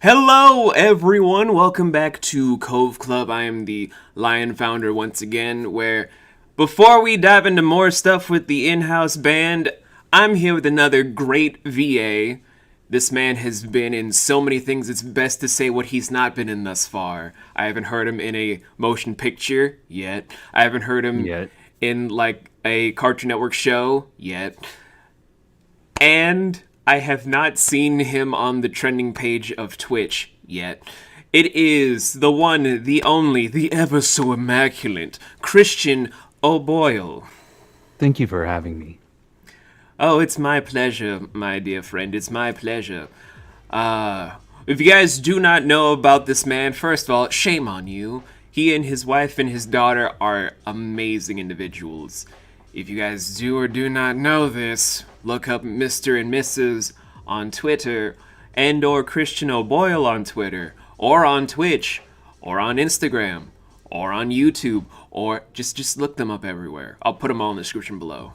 Hello, everyone. Welcome back to Cove Club. I am the Lion founder once again, where before we dive into more stuff with the in-house band, I'm here with another great VA. This man has been in so many things, it's best to say what he's not been in thus far. I haven't heard him in a motion picture yet. I haven't heard him Yet. in, like, a Cartoon Network show yet. And I have not seen him on the trending page of Twitch yet. It is the one, the only, the ever so immaculate Christian O'Boyle. Thank you for having me. Oh, it's my pleasure, my dear friend. It's my pleasure. If you guys do not know about this man, first of all, shame on you. He and his wife and his daughter are amazing individuals. If you guys do or do not know this, look up Mr. and Mrs. on Twitter and or Christian O'Boyle on Twitter or on Twitch or on Instagram or on YouTube or just look them up everywhere. I'll put them all in the description below.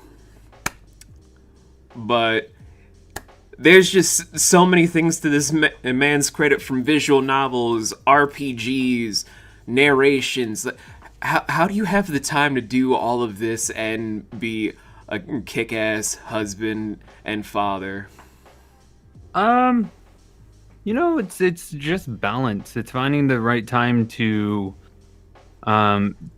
But there's just so many things to this man's credit, from visual novels, RPGs, narrations. How do you have the time to do all of this and be a kick-ass husband and father? It's just balance. It's finding the right time to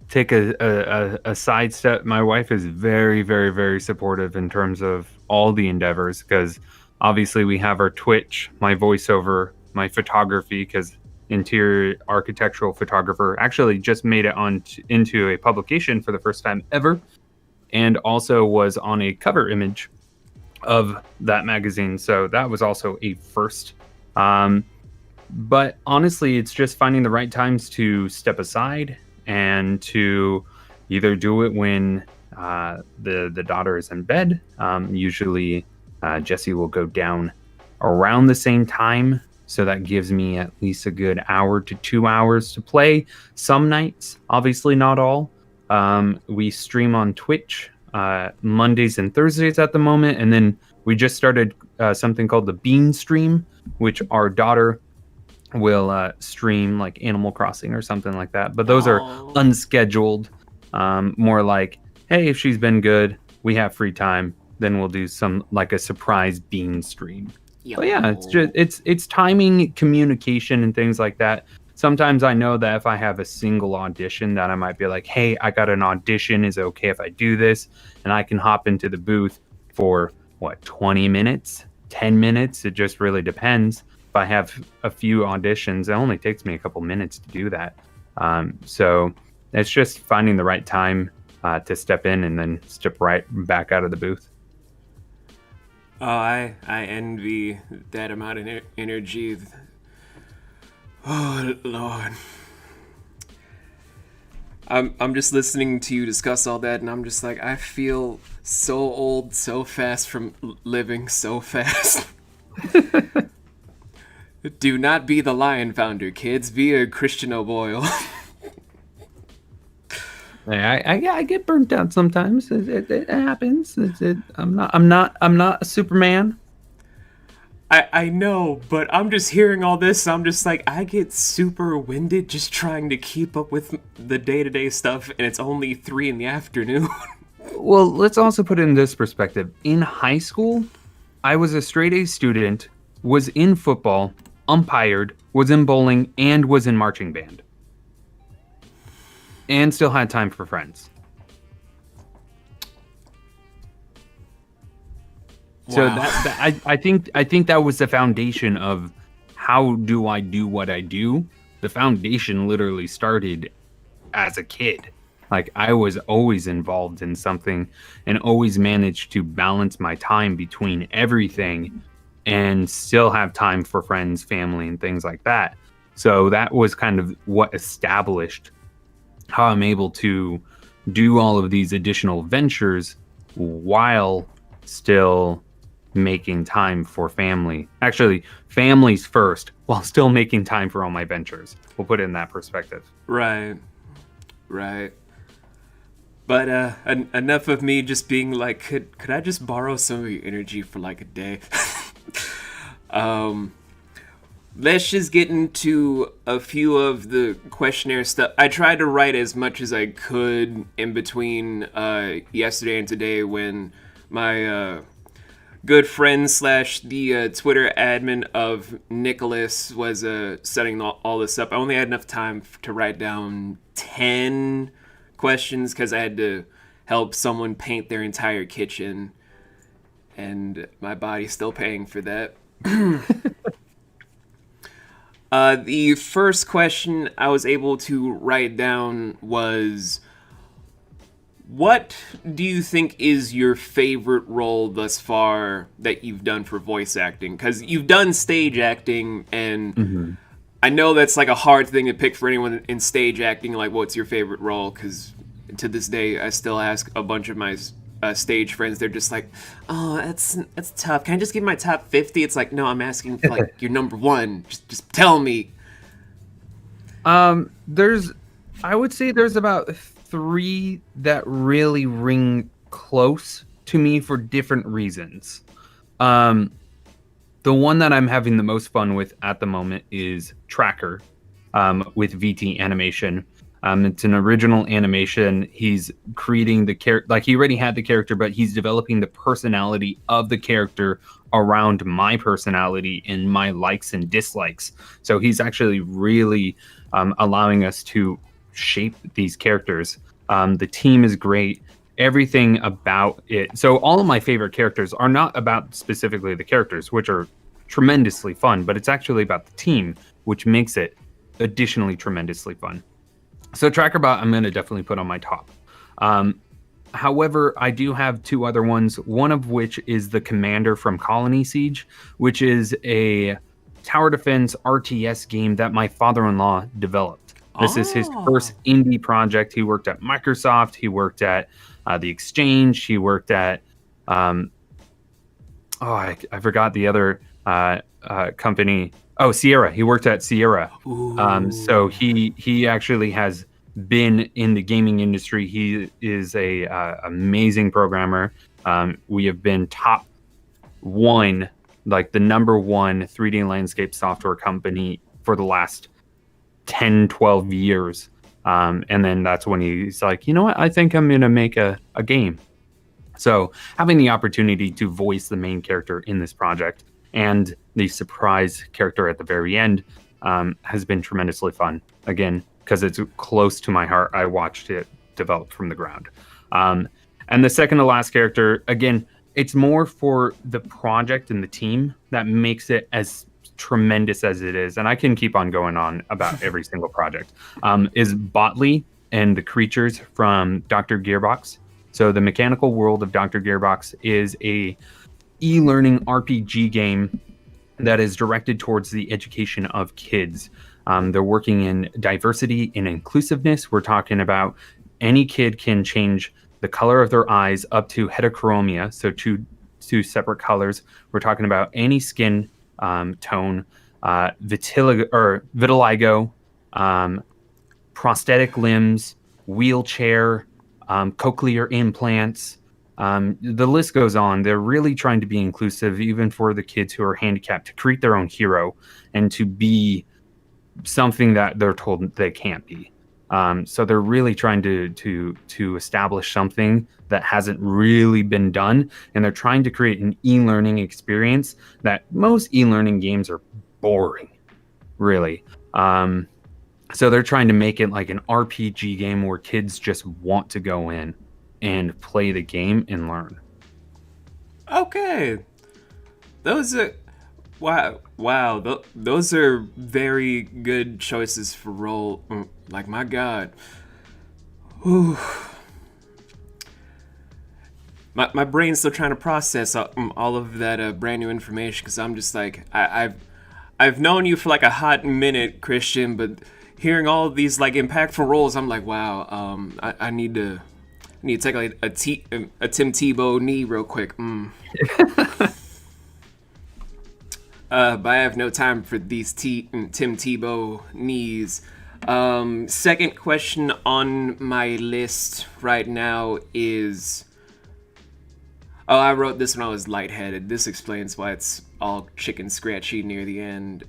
take a side step. My wife is very, very, very supportive in terms of all the endeavors, because obviously we have our Twitch, my voiceover, my photography, because interior architectural photographer, actually just made it into a publication for the first time ever, and also was on a cover image of that magazine. So that was also a first. But honestly, it's just finding the right times to step aside and to either do it when the daughter is in bed. Usually Jesse will go down around the same time. So that gives me at least a good hour to 2 hours to play. Some nights, obviously not all. We stream on Twitch Mondays and Thursdays at the moment. And then we just started something called the Bean Stream, which our daughter will stream, like Animal Crossing or something like that. But those are unscheduled. More like, hey, if she's been good, we have free time, then we'll do some, like, a surprise Bean Stream. But yeah, it's timing, communication, and things like that. Sometimes I know that if I have a single audition, that I might be like, hey, I got an audition. Is it okay if I do this? And I can hop into the booth for 20 minutes, 10 minutes. It just really depends. If I have a few auditions, it only takes me a couple minutes to do that. So it's just finding the right time to step in and then step right back out of the booth. Oh, I envy that amount of energy. Oh, Lord. I'm just listening to you discuss all that, and I'm just like, I feel so old so fast from living so fast. Do not be the Lion founder, kids. Be a Christian O'Boyle. I get burnt out sometimes. It happens. I'm not a Superman. I know, but I'm just hearing all this. I'm just like, I get super winded just trying to keep up with the day-to-day stuff, and it's only 3 in the afternoon. Well, let's also put it in this perspective. In high school, I was a straight A student, was in football, umpired, was in bowling, and was in marching band. And still had time for friends. Wow. So I think that was the foundation of how do I do what I do. The foundation literally started as a kid. Like, I was always involved in something and always managed to balance my time between everything and still have time for friends, family, and things like that. So that was kind of what established how I'm able to do all of these additional ventures while still making time for family. Actually, family's first, while still making time for all my ventures. We'll put it in that perspective. Right. But enough of me just being like, could I just borrow some of your energy for like a day? let's just get into a few of the questionnaire stuff. I tried to write as much as I could in between yesterday and today when my good friend slash the Twitter admin of Nicholas was setting all this up. I only had enough time to write down 10 questions because I had to help someone paint their entire kitchen, and my body's still paying for that. The first question I was able to write down was, what do you think is your favorite role thus far that you've done for voice acting? Because you've done stage acting, and I know that's like a hard thing to pick for anyone in stage acting. Like, what's your favorite role? Because to this day, I still ask a bunch of my stage friends. They're just like, "Oh, that's tough. Can I just give my top 50?" It's like, no, I'm asking for like your number one. Just tell me. I would say there's about 3 that really ring close to me for different reasons. The one that I'm having the most fun with at the moment is Tracker, with VT Animation. It's an original animation. He's creating the character, like he already had the character, but he's developing the personality of the character around my personality and my likes and dislikes. So he's actually really allowing us to shape these characters. The team is great. Everything about it. So all of my favorite characters are not about specifically the characters, which are tremendously fun, but it's actually about the team, which makes it additionally tremendously fun. So Trackerbot, I'm going to definitely put on my top. However, I do have 2 other ones, one of which is the commander from Colony Siege, which is a tower defense RTS game that my father-in-law developed. This is his first indie project. He worked at Microsoft. He worked at The Exchange. He worked at, I forgot the other company. Oh, Sierra. He worked at Sierra. So he actually has been in the gaming industry. He is a amazing programmer. We have been top 1, like the number 1 3D landscape software company for the last 10, 12 years. And then that's when he's like, you know what? I think I'm going to make a game. So having the opportunity to voice the main character in this project and the surprise character at the very end has been tremendously fun. Again, because it's close to my heart. I watched it develop from the ground. And the second to last character, again, it's more for the project and the team that makes it as tremendous as it is. And I can keep on going on about every single project. Is Botley and the creatures from Dr. Gearbox. So the Mechanical World of Dr. Gearbox is a e-learning RPG game that is directed towards the education of kids. They're working in diversity and inclusiveness. We're talking about any kid can change the color of their eyes up to heterochromia, so two separate colors. We're talking about any skin tone, vitiligo, prosthetic limbs, wheelchair, cochlear implants. The list goes on. They're really trying to be inclusive, even for the kids who are handicapped, to create their own hero and to be something that they're told they can't be. So they're really trying to establish something that hasn't really been done, and they're trying to create an e-learning experience that most e-learning games are boring, really. So they're trying to make it like an RPG game where kids just want to go in and play the game and learn. Okay, those are wow. Those are very good choices for role. Like, my God. Whew. My brain's still trying to process all of that brand new information, because I'm just like, I've known you for like a hot minute, Christian, but hearing all of these like impactful roles, I'm like, wow. I need to take like a Tim Tebow knee real quick. But I have no time for these Tim Tebow knees. Second question on my list right now is... Oh, I wrote this when I was lightheaded. This explains why it's all chicken scratchy near the end.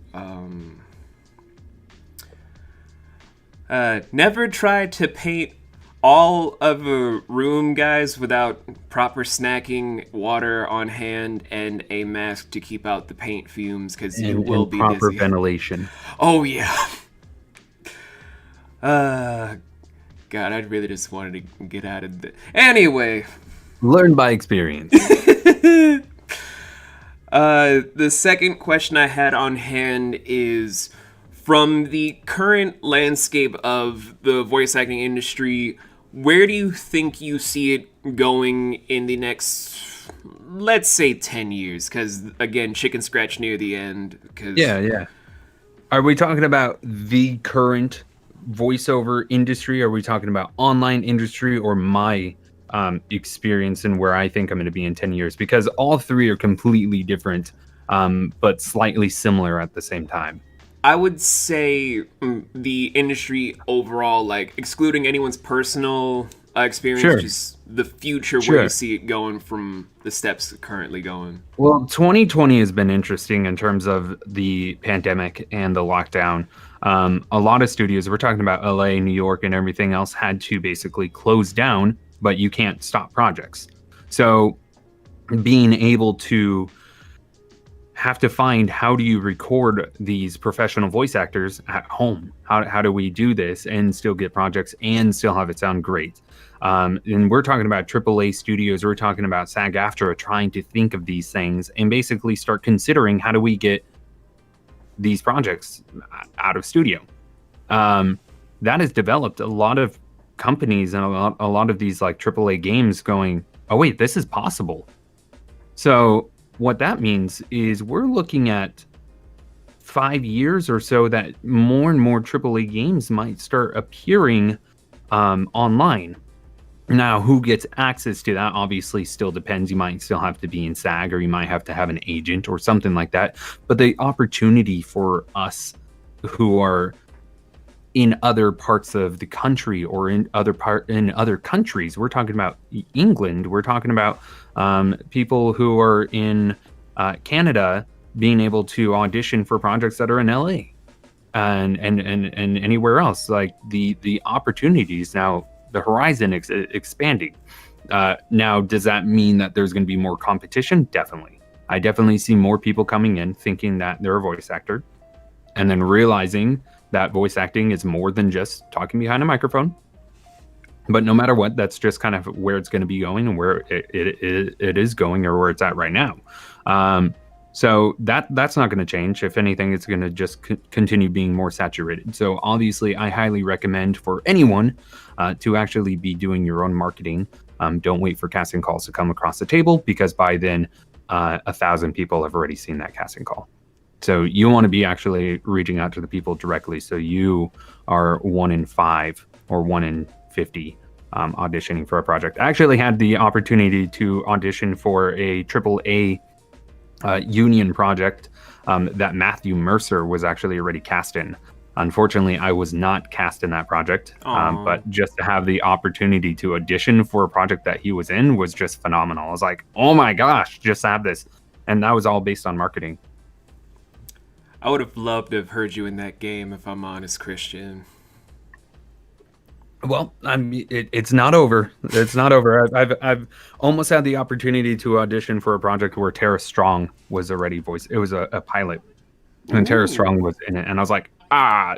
Never try to paint all of a room, guys, without proper snacking, water on hand, and a mask to keep out the paint fumes, because you will and be proper dizzy. ventilation. Oh, yeah. God, I really just wanted to get out of the... Anyway. Learn by experience. The second question I had on hand is, from the current landscape of the voice acting industry, where do you think you see it going in the next, let's say, 10 years? Because, again, chicken scratch near the end. Yeah. Are we talking about the current voiceover industry? Are we talking about online industry, or my experience and where I think I'm going to be in 10 years? Because all three are completely different, but slightly similar at the same time. I would say the industry overall, like excluding anyone's personal experience, Sure. just the future, Sure. where you see it going from the steps currently going. Well, 2020 has been interesting in terms of the pandemic and the lockdown. A lot of studios, we're talking about LA, New York, and everything else, had to basically close down, but you can't stop projects. So being able to have to find, how do you record these professional voice actors at home? How do we do this and still get projects and still have it sound great? And we're talking about AAA studios. We're talking about SAG-AFTRA trying to think of these things and basically start considering, how do we get these projects out of studio? That has developed a lot of companies and a lot of these like AAA games going, oh wait, this is possible. So what that means is we're looking at 5 years or so that more and more AAA games might start appearing online. Now, who gets access to that obviously still depends. You might still have to be in SAG, or you might have to have an agent or something like that. But the opportunity for us who are in other parts of the country, or in other countries, we're talking about England, we're talking about people who are in Canada being able to audition for projects that are in LA and anywhere else. Like the opportunities now, the horizon expanding. Now, does that mean that there's going to be more competition? Definitely. I definitely see more people coming in thinking that they're a voice actor, and then realizing that voice acting is more than just talking behind a microphone. But no matter what, that's just kind of where it's going to be going, and where it is going, or where it's at right now. So that's not going to change. If anything, it's going to just continue being more saturated. So obviously, I highly recommend for anyone to actually be doing your own marketing. Don't wait for casting calls to come across the table, because by then 1,000 people have already seen that casting call. So you want to be actually reaching out to the people directly, so you are 1 in 5 or 1 in 50 auditioning for a project. I actually had the opportunity to audition for a AAA union project that Matthew Mercer was actually already cast in. Unfortunately, I was not cast in that project, but just to have the opportunity to audition for a project that he was in was just phenomenal. I was like, oh my gosh, just have this. And that was all based on marketing. I would have loved to have heard you in that game, if I'm honest, Christian. Well, it's not over. It's not over. I've almost had the opportunity to audition for a project where Tara Strong was already voiced. It was a pilot, and Tara Strong was in it, and I was like,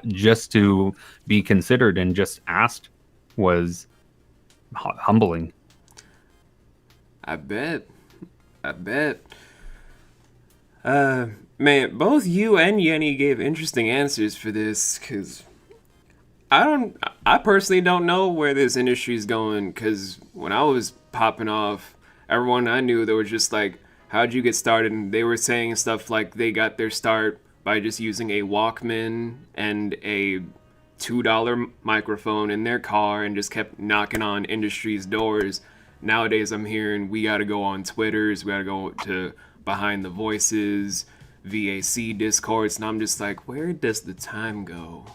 just to be considered and just asked was humbling. I bet. Man, both you and Yenny gave interesting answers for this, because I personally don't know where this industry is going, because when I was popping off, everyone I knew, they were just like, how'd you get started? And they were saying stuff like they got their start by just using a Walkman and a $2 microphone in their car, and just kept knocking on industry's doors. Nowadays, I'm hearing we got to go on Twitters, we got to go to Behind the Voices, VAC Discords, and I'm just like, where does the time go?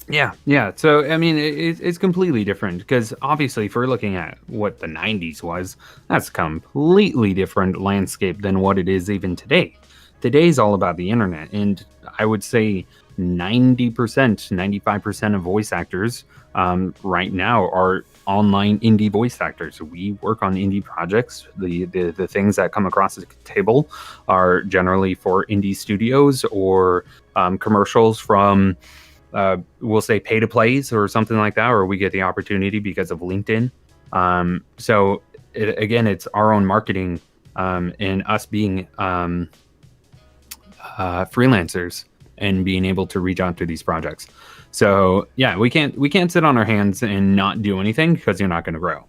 Yeah. So I mean, it's completely different because obviously, if we're looking at what the '90s was, that's a completely different landscape than what it is even today. Today's all about the internet, and I would say 90%, 95% of voice actors right now are online indie voice actors. We work on indie projects. The things that come across the table are generally for indie studios or commercials from we'll say pay to plays or something like that, or we get the opportunity because of LinkedIn. Again, it's our own marketing and us being freelancers and being able to reach out to these projects. So yeah, we can't sit on our hands and not do anything because you're not going to grow.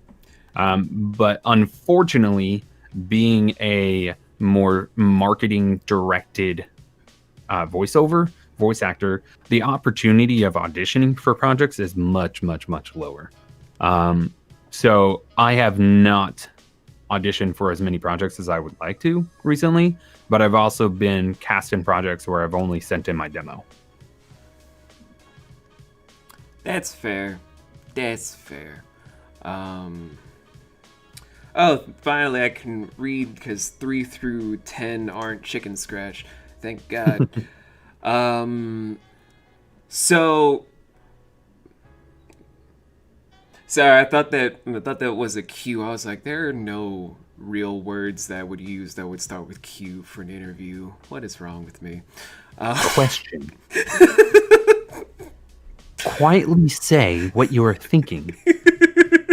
But unfortunately, being a more marketing directed voice actor, the opportunity of auditioning for projects is much, much, much lower. So I have not auditioned for as many projects as I would like to recently, but I've also been cast in projects where I've only sent in my demo. That's fair. That's fair. Oh, finally I can read because 3 through 10 aren't chicken scratch. Thank God. So sorry, I thought that was a Q. I was like, there are no real words that I would use that would start with Q for an interview. What is wrong with me? Question. Quietly say what you are thinking.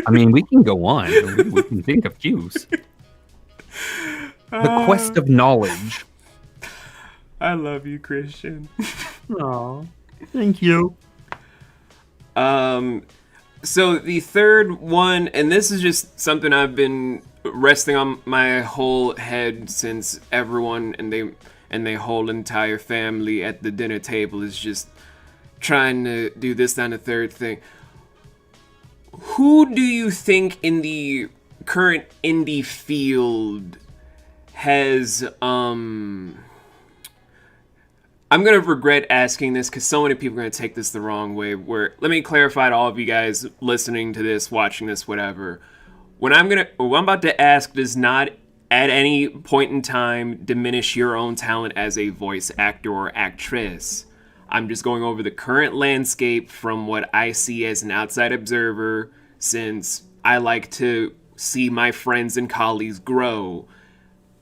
I mean, we can go on. We can think of cues. The quest of knowledge. I love you, Christian. Aw, thank you. So the third one, and this is just something I've been resting on my whole head since everyone and they whole entire family at the dinner table is just trying to do this and the third thing. Who do you think in the current indie field has I'm gonna regret asking this because so many people are gonna take this the wrong way. Let me clarify to all of you guys listening to this, watching this, whatever. What I'm about to ask does not at any point in time diminish your own talent as a voice actor or actress. I'm just going over the current landscape from what I see as an outside observer, since I like to see my friends and colleagues grow.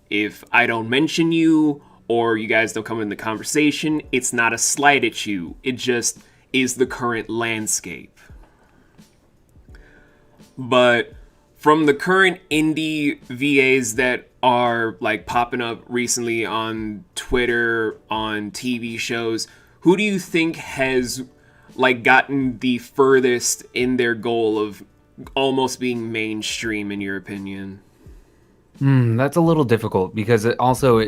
If I don't mention you or you guys don't come in the conversation, it's not a slight at you. It just is the current landscape. But from the current indie VAs that are like popping up recently on Twitter, on TV shows, who do you think has like gotten the furthest in their goal of almost being mainstream in your opinion? That's a little difficult because it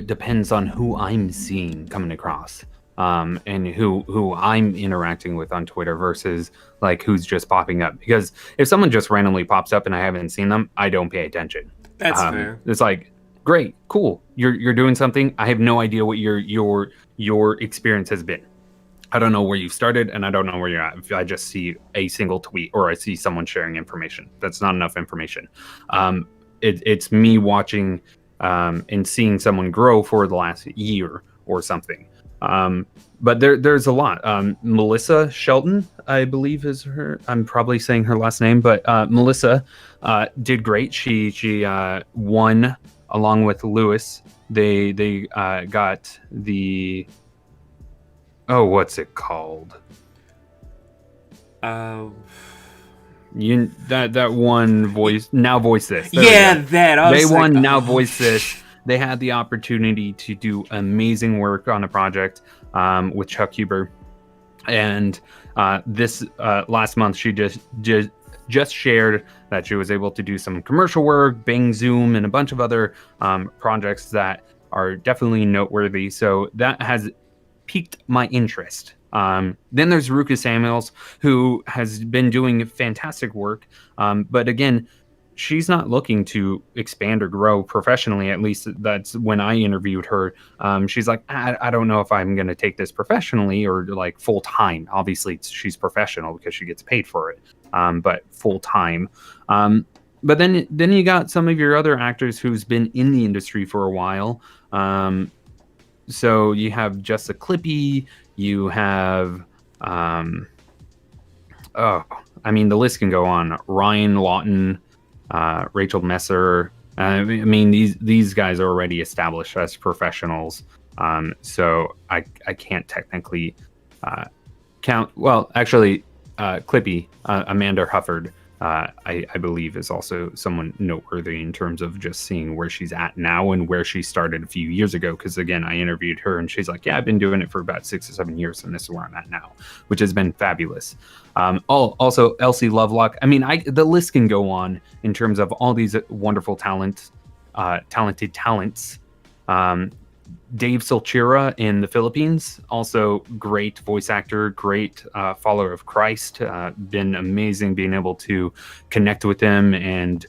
depends on who I'm seeing coming across, and who I'm interacting with on Twitter versus like who's just popping up. Because if someone just randomly pops up and I haven't seen them, I don't pay attention. That's fair. It's like, great, cool, you're doing something. I have no idea what your experience has been. I don't know where you started, and I don't know where you're at. If I just see a single tweet or I see someone sharing information, that's not enough information. It's me watching and seeing someone grow for the last year or something. But there's a lot. Melissa Shelton, I believe is her. I'm probably saying her last name, but Melissa did great. She won along with Lewis. They got the what's it called? That one voice now voice this. Yeah, that they won now voice this. They had the opportunity to do amazing work on a project with Chuck Huber, and this last month she just shared that she was able to do some commercial work, Bing Zoom, and a bunch of other projects that are definitely noteworthy. So that has piqued my interest. Then there's Ruka Samuels, who has been doing fantastic work. But again, she's not looking to expand or grow professionally. At least that's when I interviewed her. She's like, I don't know if I'm going to take this professionally or like full time. Obviously, she's professional because she gets paid for it, but full time. But then you got some of your other actors who's been in the industry for a while. So you have Jessica Clippy, you have, the list can go on. Ryan Lawton, Rachel Messer. I mean, these guys are already established as professionals. So I can't technically count. Well, actually, Clippy, Amanda Hufford, I believe is also someone noteworthy in terms of just seeing where she's at now and where she started a few years ago. Because again, I interviewed her and she's like, yeah, I've been doing it for about 6 or 7 years and this is where I'm at now, which has been fabulous. Also Elsie Lovelock. I mean, the list can go on in terms of all these wonderful talented talents. Dave Solchira in the Philippines, also great voice actor, great follower of Christ. Been amazing being able to connect with him, and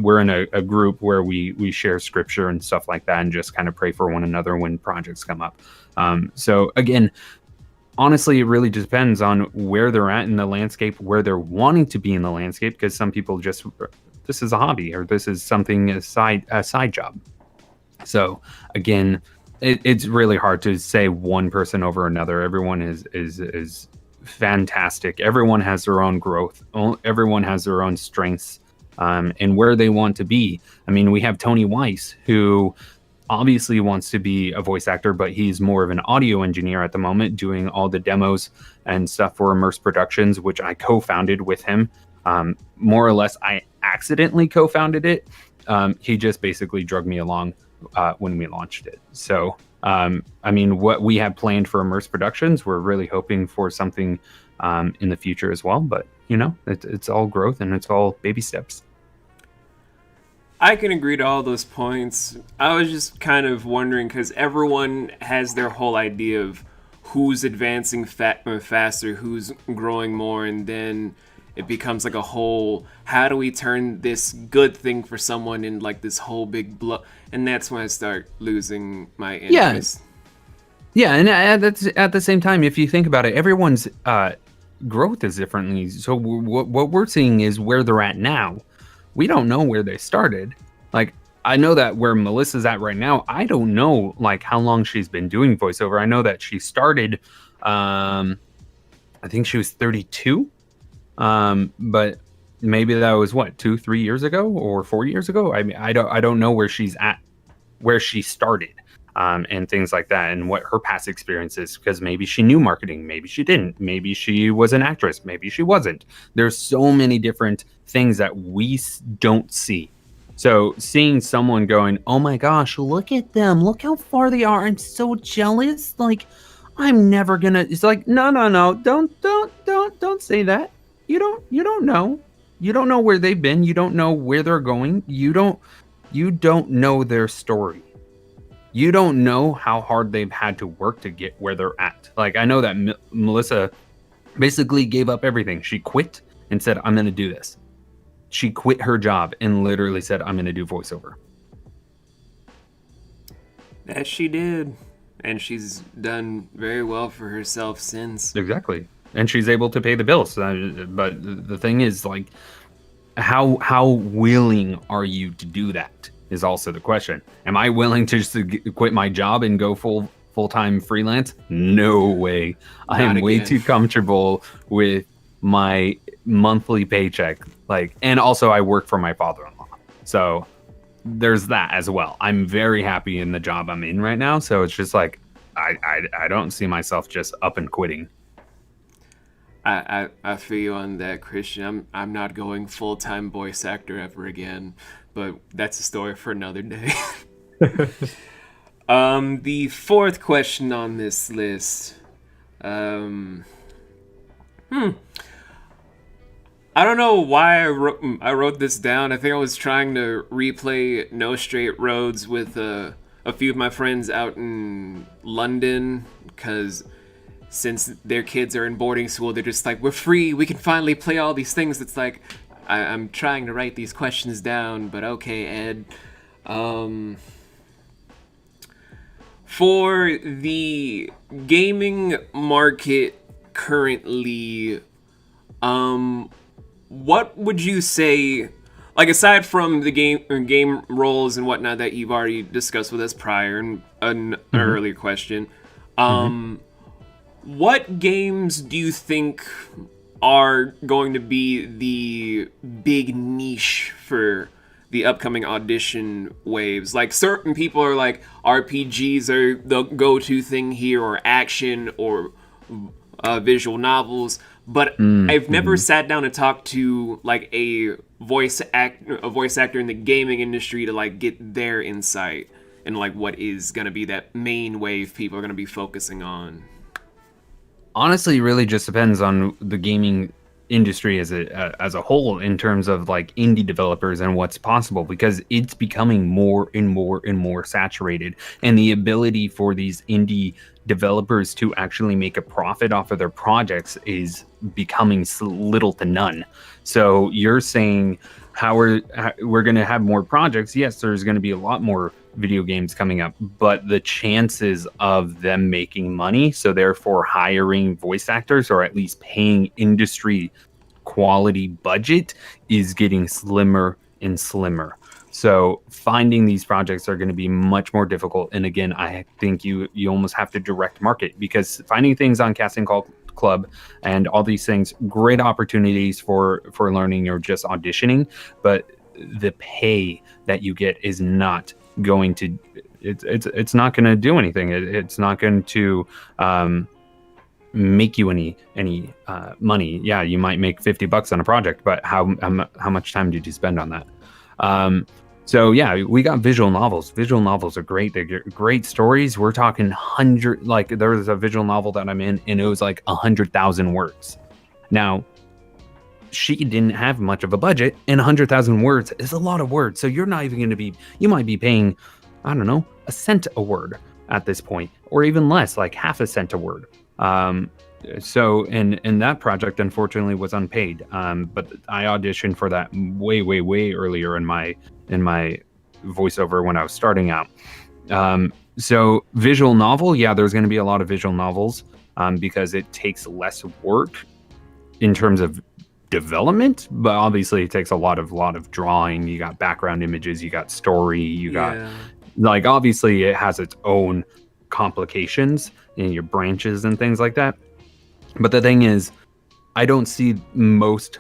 we're in a group where we share scripture and stuff like that, and just kind of pray for one another when projects come up. So again, honestly, it really depends on where they're at in the landscape, where they're wanting to be in the landscape, because some people just, this is a hobby or this is something, a side job. So again, it's really hard to say one person over another. Everyone is fantastic. Everyone has their own growth. Everyone has their own strengths, and where they want to be. I mean, we have Tony Weiss, who obviously wants to be a voice actor, but he's more of an audio engineer at the moment, doing all the demos and stuff for Immerse Productions, which I co-founded with him. More or less, I accidentally co-founded it. He just basically drugged me along when we launched it. So, I mean, what we have planned for Immerse Productions, we're really hoping for something in the future as well. But, it's all growth and it's all baby steps. I can agree to all those points. I was just kind of wondering because everyone has their whole idea of who's advancing faster, who's growing more, and then it becomes like a whole, how do we turn this good thing for someone in like this whole big blow? And that's when I start losing my interest. Yeah, and that's at the same time, if you think about it, everyone's growth is differently. So what we're seeing is where they're at now. We don't know where they started. Like, I know that where Melissa's at right now, I don't know like how long she's been doing voiceover. I know that she started, I think she was 32. But maybe that was 2-3 years ago or 4 years ago. I mean, I don't know where she's at, where she started, and things like that, and what her past experience is, because maybe she knew marketing, maybe she didn't, maybe she was an actress, maybe she wasn't. There's so many different things that we don't see. So seeing someone going, oh my gosh, look at them, look how far they are, I'm so jealous, like I'm never gonna, it's like, no, don't say that. You don't know where they've been. You don't know where they're going. You don't know their story. You don't know how hard they've had to work to get where they're at. Like, I know that Melissa basically gave up everything. She quit and said, I'm going to do this. She quit her job and literally said, I'm going to do voiceover. That she did. And she's done very well for herself since. Exactly. And she's able to pay the bills. But the thing is, like, how willing are you to do that is also the question. Am I willing to just quit my job and go full-time freelance? No way. I am way too comfortable with my monthly paycheck. Like, and also I work for my father-in-law. So there's that as well. I'm very happy in the job I'm in right now. So it's just like, I don't see myself just up and quitting. I feel you on that, Christian. I'm not going full-time voice actor ever again, but that's a story for another day. The fourth question on this list. I don't know why I wrote this down. I think I was trying to replay No Straight Roads with a few of my friends out in London, because since their kids are in boarding school, they're just like, we're free, we can finally play all these things. It's like, I'm trying to write these questions down, but okay, Ed. For the gaming market currently, what would you say, like aside from the game roles and whatnot that you've already discussed with us prior in an earlier question, what games do you think are going to be the big niche for the upcoming audition waves? Like certain people are like RPGs are the go-to thing here, or action, or visual novels. But I've never sat down and talked to like a voice actor in the gaming industry to like get their insight and like what is gonna be that main wave people are gonna be focusing on. Honestly, it really just depends on the gaming industry as a whole in terms of like indie developers and what's possible, because it's becoming more and more and more saturated, and the ability for these indie developers to actually make a profit off of their projects is becoming little to none. So you're saying how we're going to have more projects? Yes, there's going to be a lot more video games coming up, but the chances of them making money, so therefore hiring voice actors or at least paying industry quality budget, is getting slimmer and slimmer. So finding these projects are going to be much more difficult. And again, I think you almost have to direct market, because finding things on Casting Call Club and all these things, great opportunities for learning or just auditioning, but the pay that you get is not going to it's not going to do anything. It's not going to make you any money. Yeah, you might make $50 on a project, but how much time did you spend on that? So yeah, we got visual novels. Visual novels are great. They're great stories. We're talking like there was a visual novel that I'm in, and it was like 100,000 words. Now, she didn't have much of a budget, and 100,000 words is a lot of words. So you're not even going to be, you might be paying, I don't know, a cent a word at this point, or even less, like half a cent a word. So, and that project unfortunately was unpaid. But I auditioned for that way earlier in my voiceover when I was starting out. So visual novel, yeah, there's going to be a lot of visual novels, because it takes less work in terms of development, but obviously it takes a lot of drawing. You got background images, you got story, you got like, obviously it has its own complications in your branches and things like that. But the thing is, I don't see most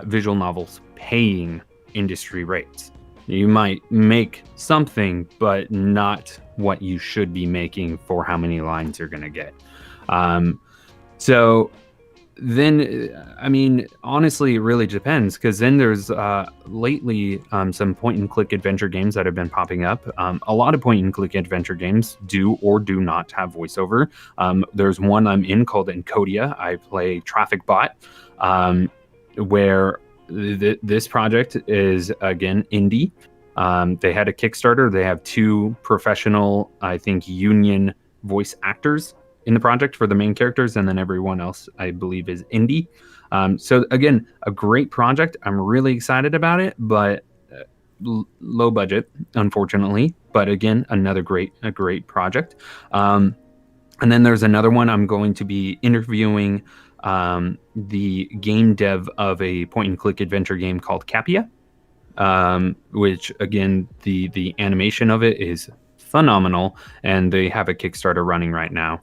visual novels paying industry rates. You might make something, but not what you should be making for how many lines you're going to get. So then, I mean, honestly, it really depends, because then there's lately some point-and-click adventure games that have been popping up. A lot of point-and-click adventure games do or do not have voiceover. There's one I'm in called Encodia. I play Traffic Bot, where this project is, again, indie. They had a Kickstarter. They have 2 professional, I think, union voice actors in the project for the main characters, and then everyone else, I believe, is indie. So again, a great project. I'm really excited about it, but low budget, unfortunately. But again, a great project. And then there's another one. I'm going to be interviewing the game dev of a point-and-click adventure game called Capia, which again, the animation of it is phenomenal, and they have a Kickstarter running right now.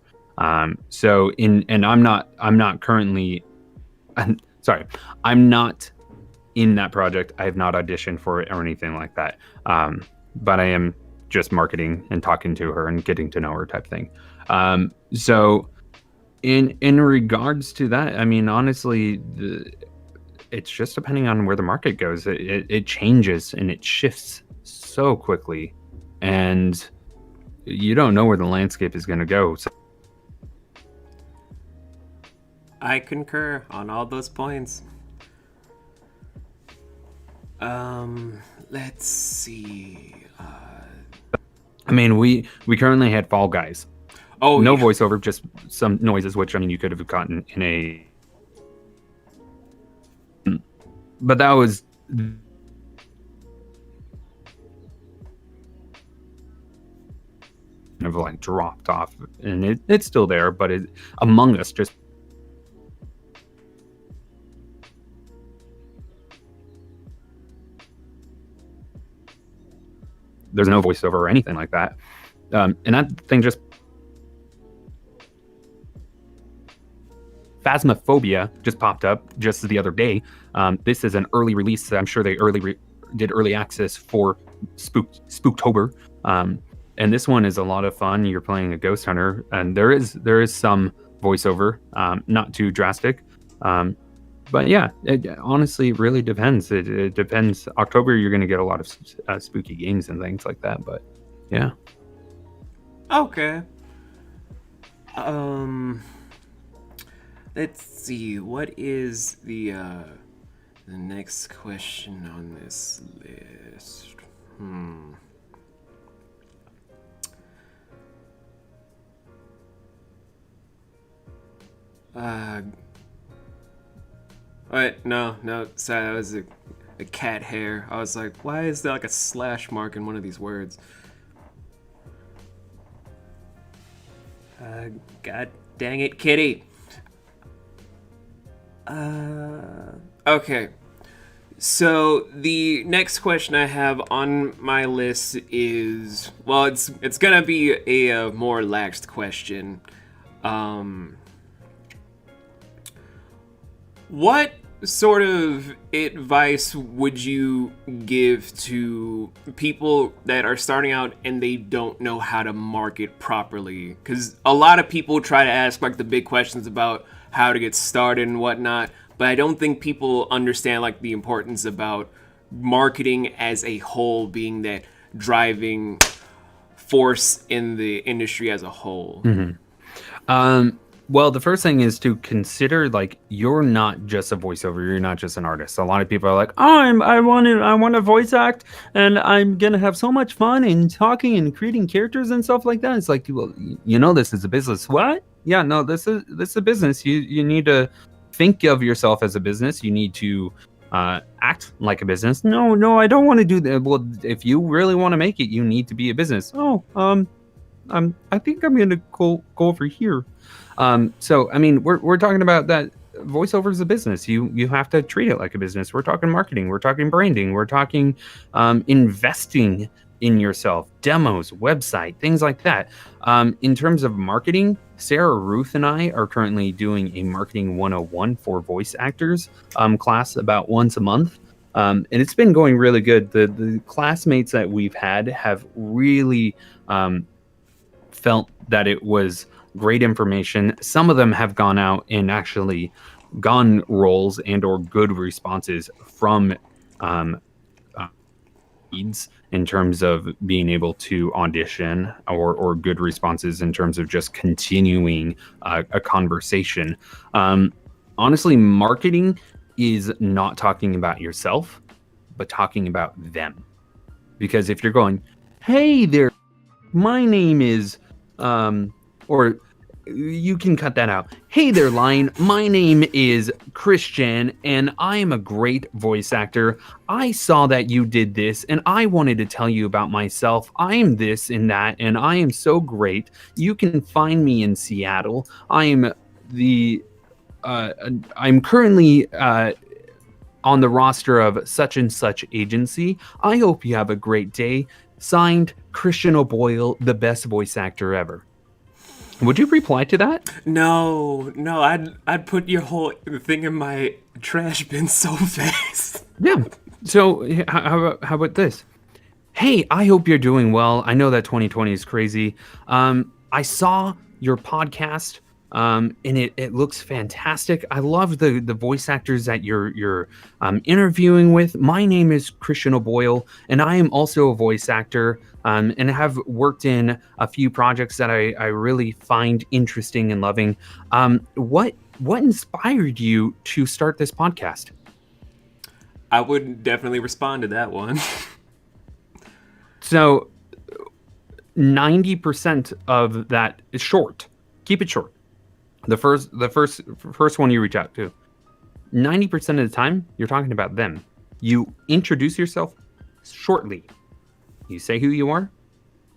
So I'm not currently, sorry, I'm not in that project. I have not auditioned for it or anything like that. But I am just marketing and talking to her and getting to know her type thing. So in regards to that, I mean, honestly, it's just depending on where the market goes. It changes and it shifts so quickly, and you don't know where the landscape is going to go. So I concur on all those points. Let's see. I mean, we currently had Fall Guys. Oh, no yeah. voiceover, just some noises, which, I mean, you could have gotten in a but that was of like dropped off, and it's still there, but it Among Us just there's no voiceover or anything like that, and that thing just Phasmophobia just popped up just the other day. This is an early release. I'm sure they did early access for Spooktober. And this one is a lot of fun. You're playing a ghost hunter, and there is some voiceover, not too drastic. But yeah, it honestly really depends. It depends. October, you're going to get a lot of spooky games and things like that. But yeah. Okay. Let's see. What is the next question on this list? Wait, no, sorry, that was a cat hair. I was like, why is there like a slash mark in one of these words? God dang it, kitty. Okay. So the next question I have on my list is, well, it's gonna be a more relaxed question. What sort of advice would you give to people that are starting out and they don't know how to market properly? Because a lot of people try to ask like the big questions about how to get started and whatnot, but I don't think people understand like the importance about marketing as a whole being that driving force in the industry as a whole. Well, the first thing is to consider like you're not just a voiceover, you're not just an artist. A lot of people are like, "Oh, I want to voice act, and I'm gonna have so much fun in talking and creating characters and stuff like that." It's like, well, this is a business. What? Yeah, no, this is a business. You need to think of yourself as a business. You need to act like a business. No, I don't want to do that. Well, if you really want to make it, you need to be a business. I think I'm gonna go over here. So I mean, we're talking about that. Voiceover is a business. You have to treat it like a business. We're talking marketing. We're talking branding. We're talking investing in yourself, demos, website, things like that. In terms of marketing, Sarah Ruth and I are currently doing a marketing 101 for voice actors class about once a month. And it's been going really good. The classmates that we've had have really felt that it was great information. Some of them have gone out and actually gotten roles and or good responses from leads in terms of being able to audition or good responses in terms of just continuing a conversation. Honestly, marketing is not talking about yourself, but talking about them. Because if you're going, "Hey there, my name is," or you can cut that out. "Hey there, Lion. My name is Christian, and I am a great voice actor. I saw that you did this, and I wanted to tell you about myself. I am this and that, and I am so great. You can find me in Seattle. I'm currently on the roster of such and such agency. I hope you have a great day. Signed, Christian O'Boyle, the best voice actor ever." Would you reply to that? No, I'd put your whole thing in my trash bin so fast. Yeah. So how about this? "Hey, I hope you're doing well. I know that 2020 is crazy. I saw your podcast, and it looks fantastic. I love the voice actors that you're interviewing with. My name is Christian O'Boyle, and I am also a voice actor, and have worked in a few projects that I really find interesting and loving. What inspired you to start this podcast?" I would definitely respond to that one. So 90% of that is short. Keep it short. The first one you reach out to. 90% of the time, you're talking about them. You introduce yourself shortly. You say who you are,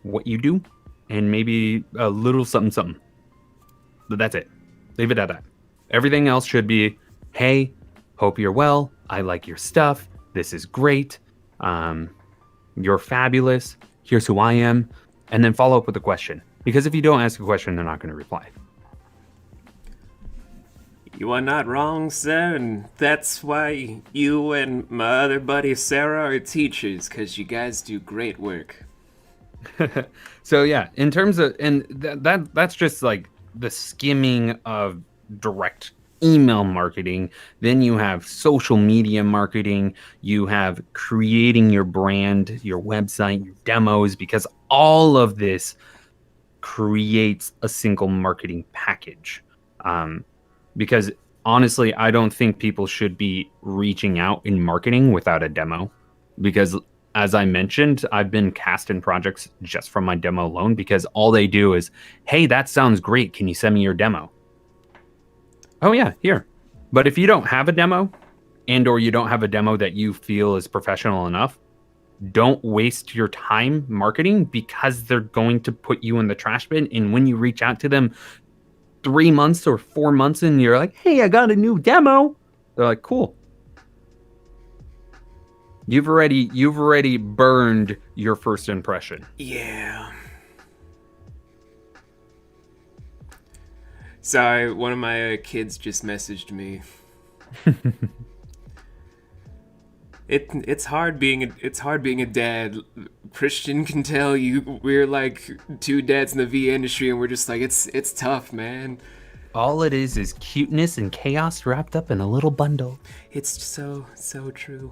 what you do, and maybe a little something, something. But that's it. Leave it at that. Everything else should be, hey, hope you're well. I like your stuff. This is great. You're fabulous. Here's who I am. And then follow up with a question. Because if you don't ask a question, they're not going to reply. You are not wrong, sir, and that's why you and my other buddy Sarah are teachers, because you guys do great work. So yeah, in terms of, and that's just like the skimming of direct email marketing. Then you have social media marketing. You have creating your brand, your website, your demos, because all of this creates a single marketing package. Because honestly, I don't think people should be reaching out in marketing without a demo. Because as I mentioned, I've been cast in projects just from my demo alone, because all they do is, hey, that sounds great. Can you send me your demo? Oh yeah, here. But if you don't have a demo, and or you don't have a demo that you feel is professional enough, don't waste your time marketing, because they're going to put you in the trash bin. And when you reach out to them 3 months or 4 months and you're like, hey, I got a new demo, they're like, cool. You've already burned your first impression. Yeah. Sorry, one of my kids just messaged me. It's hard being a dad. Christian can tell you we're like two dads in the VA industry, and we're just like it's tough, man. All it is cuteness and chaos wrapped up in a little bundle. It's so true.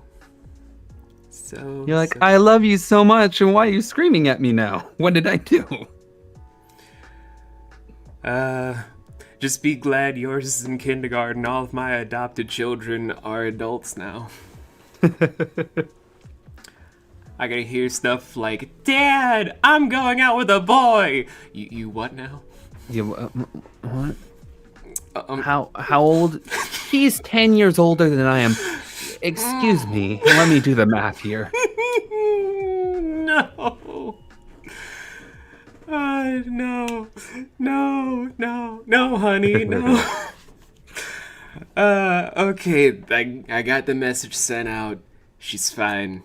So you're like, I love you so much, and why are you screaming at me now? What did I do? Just be glad yours is in kindergarten. All of my adopted children are adults now. I gotta hear stuff like, Dad, I'm going out with a boy. You what now? You what? How old? He's 10 years older than I am. Excuse me. Let me do the math here. No. No, honey, no. Okay, I got the message sent out. She's fine.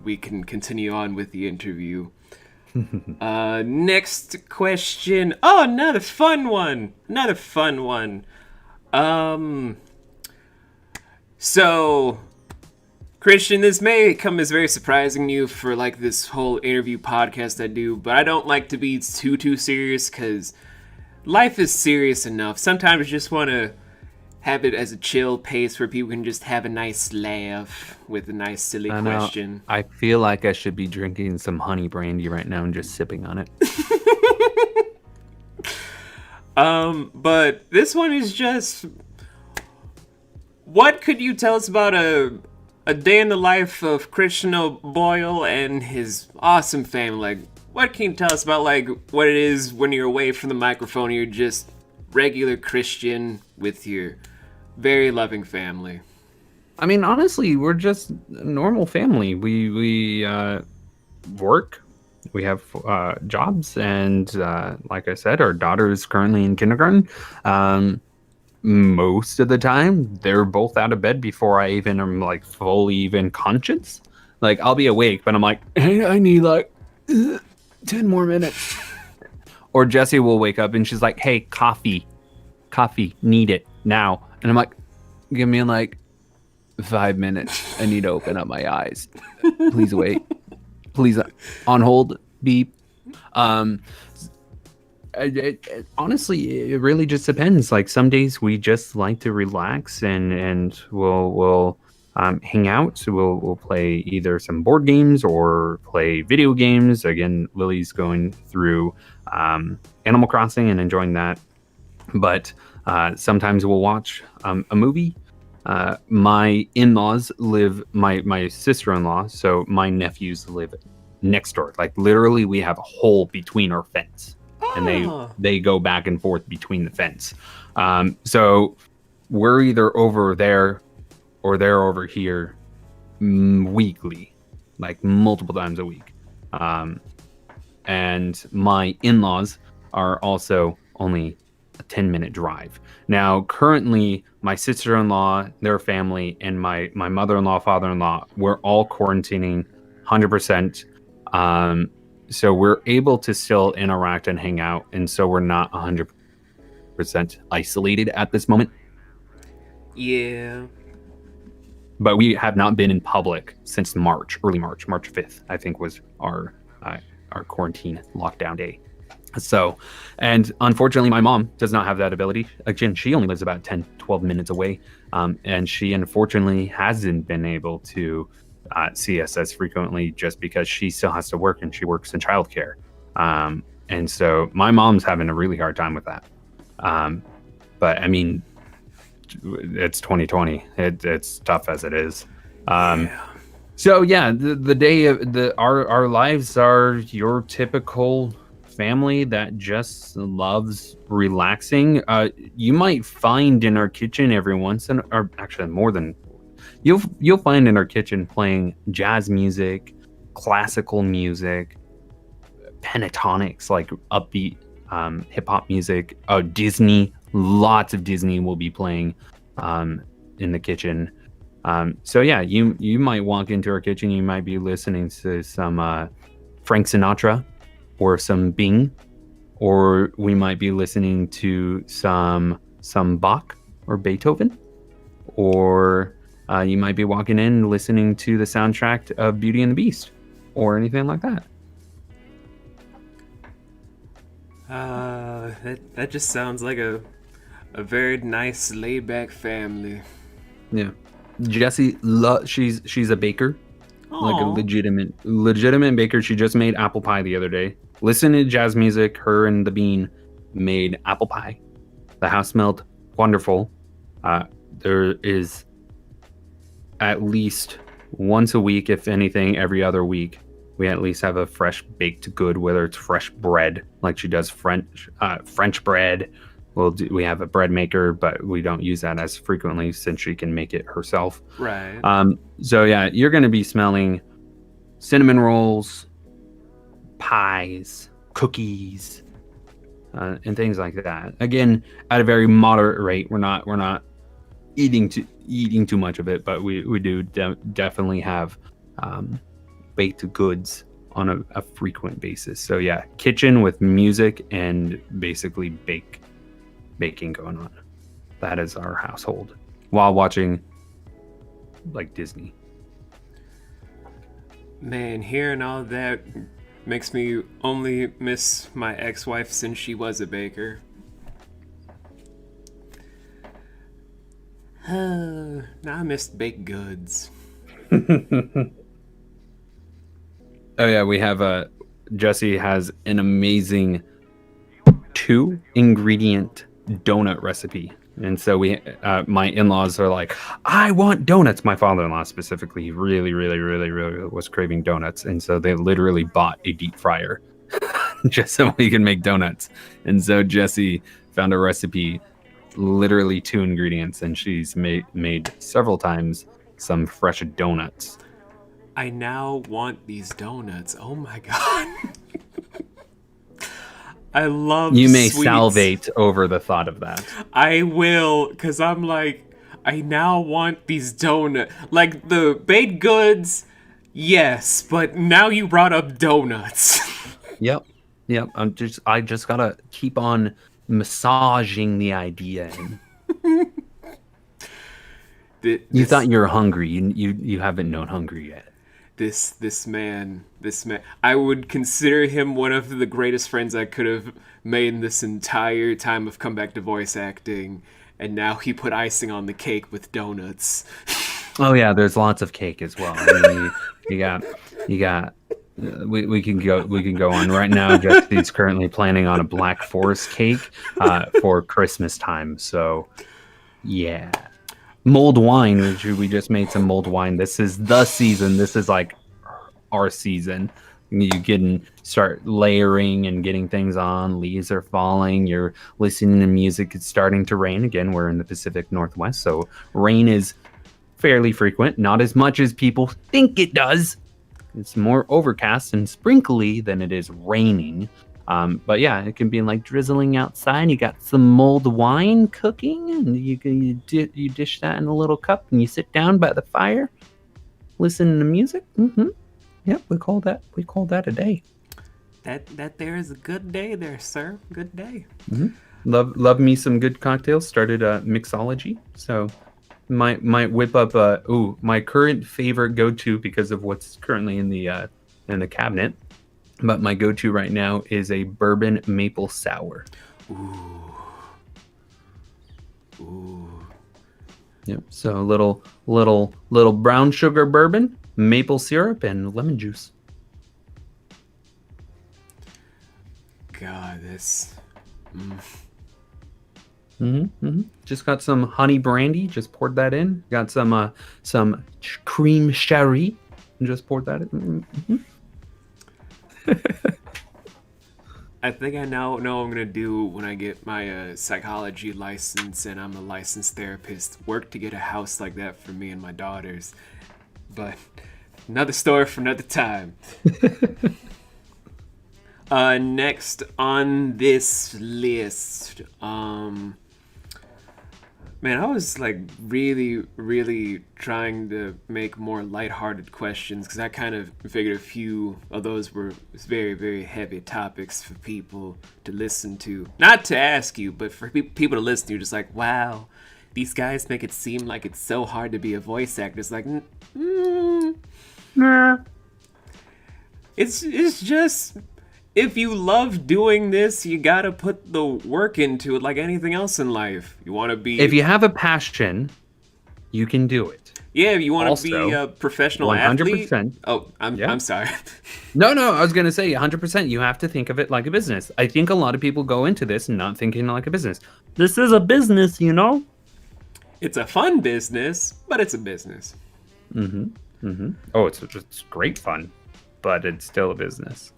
We can continue on with the interview. Next question. Oh, another fun one. So, Christian, this may come as very surprising to you for like this whole interview podcast I do, but I don't like to be too serious, because life is serious enough. Sometimes you just want to have it as a chill pace where people can just have a nice laugh with a nice silly question. I feel like I should be drinking some honey brandy right now and just sipping on it. But this one is just, what could you tell us about a day in the life of Christian O'Boyle and his awesome family? Like, what can you tell us about like what it is when you're away from the microphone? You're just regular Christian with your very loving family. I mean, honestly, we're just a normal family. We work, we have jobs, and like I said, our daughter is currently in kindergarten. Most of the time, they're both out of bed before I even am like fully even conscious. Like, I'll be awake, but I'm like, hey, I need like 10 more minutes. Or Jessie will wake up and she's like, hey, coffee, need it now. And I'm like, give me like 5 minutes. I need to open up my eyes. Please wait. Please, on hold, beep. Honestly, it really just depends. Like, some days we just like to relax and we'll hang out. So we'll play either some board games or play video games. Again, Lily's going through Animal Crossing and enjoying that. But sometimes we'll watch a movie. My in-laws live, my sister-in-law, so my nephews live next door. Like, literally, we have a hole between our fence. And they go back and forth between the fence. So we're either over there or they're over here weekly, like multiple times a week. And my in-laws are also only a 10-minute drive. Now, currently, my sister-in-law, their family, and my mother-in-law, father-in-law, we're all quarantining 100%. So we're able to still interact and hang out, and so we're not 100% isolated at this moment. Yeah. But we have not been in public since early March 5th, I think was our quarantine lockdown day. So, and unfortunately, my mom does not have that ability. Again, she only lives about 10, 12 minutes away. And she unfortunately hasn't been able to see us as frequently just because she still has to work and she works in childcare. And so my mom's having a really hard time with that. But I mean, it's 2020. It's tough as it is. So yeah, the day of our lives are your typical family that just loves relaxing. You might find in our kitchen every once in, or actually more than, you'll find in our kitchen playing jazz music, classical music, pentatonics, like upbeat hip hop music. Disney, lots of Disney will be playing in the kitchen. So yeah, you might walk into our kitchen, you might be listening to some Frank Sinatra or some Bing, or we might be listening to some Bach or Beethoven, or you might be walking in listening to the soundtrack of Beauty and the Beast or anything like that. That just sounds like a very nice laid back family. Yeah. Jessie, she's a baker. Aww. Like a legitimate baker. She just made apple pie the other day. Listen to jazz music. Her and the Bean made apple pie. The house smelled wonderful. There is at least once a week, if anything, every other week, we at least have a fresh baked good, whether it's fresh bread, like she does French bread. We have a bread maker, but we don't use that as frequently since she can make it herself. Right. So yeah, you're going to be smelling cinnamon rolls, pies, cookies, and things like that. Again, at a very moderate rate. We're not eating too much of it, but we do definitely have baked goods on a frequent basis. So yeah, kitchen with music and basically baking going on. That is our household while watching like Disney. Man, hearing all that makes me only miss my ex-wife since she was a baker. Now I missed baked goods. Oh yeah, we have Jessie has an amazing 2-ingredient donut recipe. And so my in-laws are like, I want donuts. My father-in-law specifically really was craving donuts. And so they literally bought a deep fryer just so we can make donuts. And so Jessie found a recipe, literally 2 ingredients, and she's made several times some fresh donuts. I now want these donuts. Oh my god. I love You may sweets. salivate over the thought of that. I will, because I'm like, I now want these donuts. Like, the baked goods, yes, but now you brought up donuts. Yep. I just gotta keep on massaging the idea. You thought you were hungry. You haven't known hungry yet. This man, I would consider him one of the greatest friends I could have made in this entire time of comeback to voice acting, and now he put icing on the cake with donuts. Oh yeah, there's lots of cake as well. I mean, you got. We can go on right now. Jesse's currently planning on a Black Forest cake for Christmas time. So yeah. Mulled wine, which we just made some mulled wine. This is the season. This is like our season. You can start layering and getting things on. Leaves are falling. You're listening to music. It's starting to rain again. We're in the Pacific Northwest, so rain is fairly frequent. Not as much as people think it does. It's more overcast and sprinkly than it is raining. But yeah, it can be like drizzling outside. You got some mulled wine cooking, and you dish that in a little cup, and you sit down by the fire, listening to music. Yep, we call that a day. That there is a good day there, sir. Good day. Love me some good cocktails. Started a mixology, so might whip up my current favorite go-to because of what's currently in the cabinet. But my go-to right now is a bourbon maple sour. Ooh. Yep. So a little brown sugar bourbon, maple syrup, and lemon juice. God, this. Just got some honey brandy. Just poured that in. Got some cream sherry. And just poured that in. I think I now know what I'm gonna do when I get my psychology license and I'm a licensed therapist. Work to get a house like that for me and my daughters. But another story for another time. Next on this list, man, I was like really trying to make more lighthearted questions because I kind of figured a few of those were very heavy topics for people to listen to. Not to ask you, but for people to listen to. Just like, wow, these guys make it seem like it's so hard to be a voice actor. It's like, Nah. It's just, if you love doing this, you gotta put the work into it like anything else in life. You want to be... If you have a passion, you can do it. Yeah, if you want to be a professional 100%. Athlete... Oh, I'm sorry. No, I was going to say 100%. You have to think of it like a business. I think a lot of people go into this not thinking like a business. This is a business, you know? It's a fun business, but it's a business. Oh, it's great fun, but it's still a business.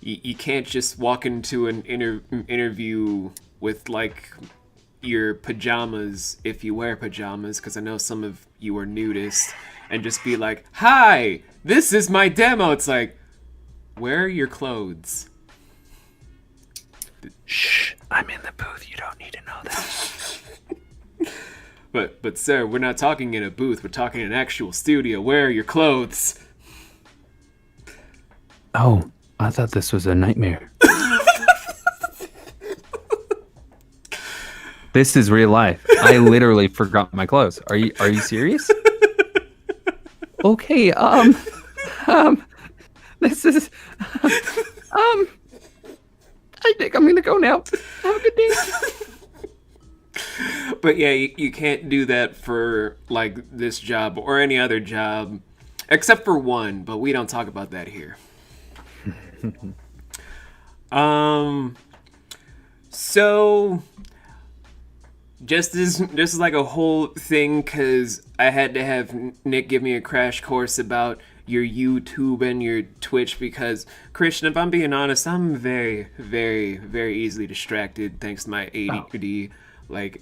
You can't just walk into an interview with like your pajamas, if you wear pajamas, because I know some of you are nudists, and just be like, "Hi, this is my demo." It's like, where are your clothes? Shh, I'm in the booth. You don't need to know that. But sir, we're not talking in a booth. We're talking in an actual studio. Where are your clothes? Oh, I thought this was a nightmare. This is real life. I literally forgot my clothes. Are you serious? Okay, this is I think I'm gonna go now. Have a good day. But yeah, you can't do that for like this job or any other job, except for one, but we don't talk about that here. So just as like a whole thing, because I had to have Nick give me a crash course about your YouTube and your Twitch, because Christian, if I'm being honest, I'm very easily distracted thanks to my ADD. Like,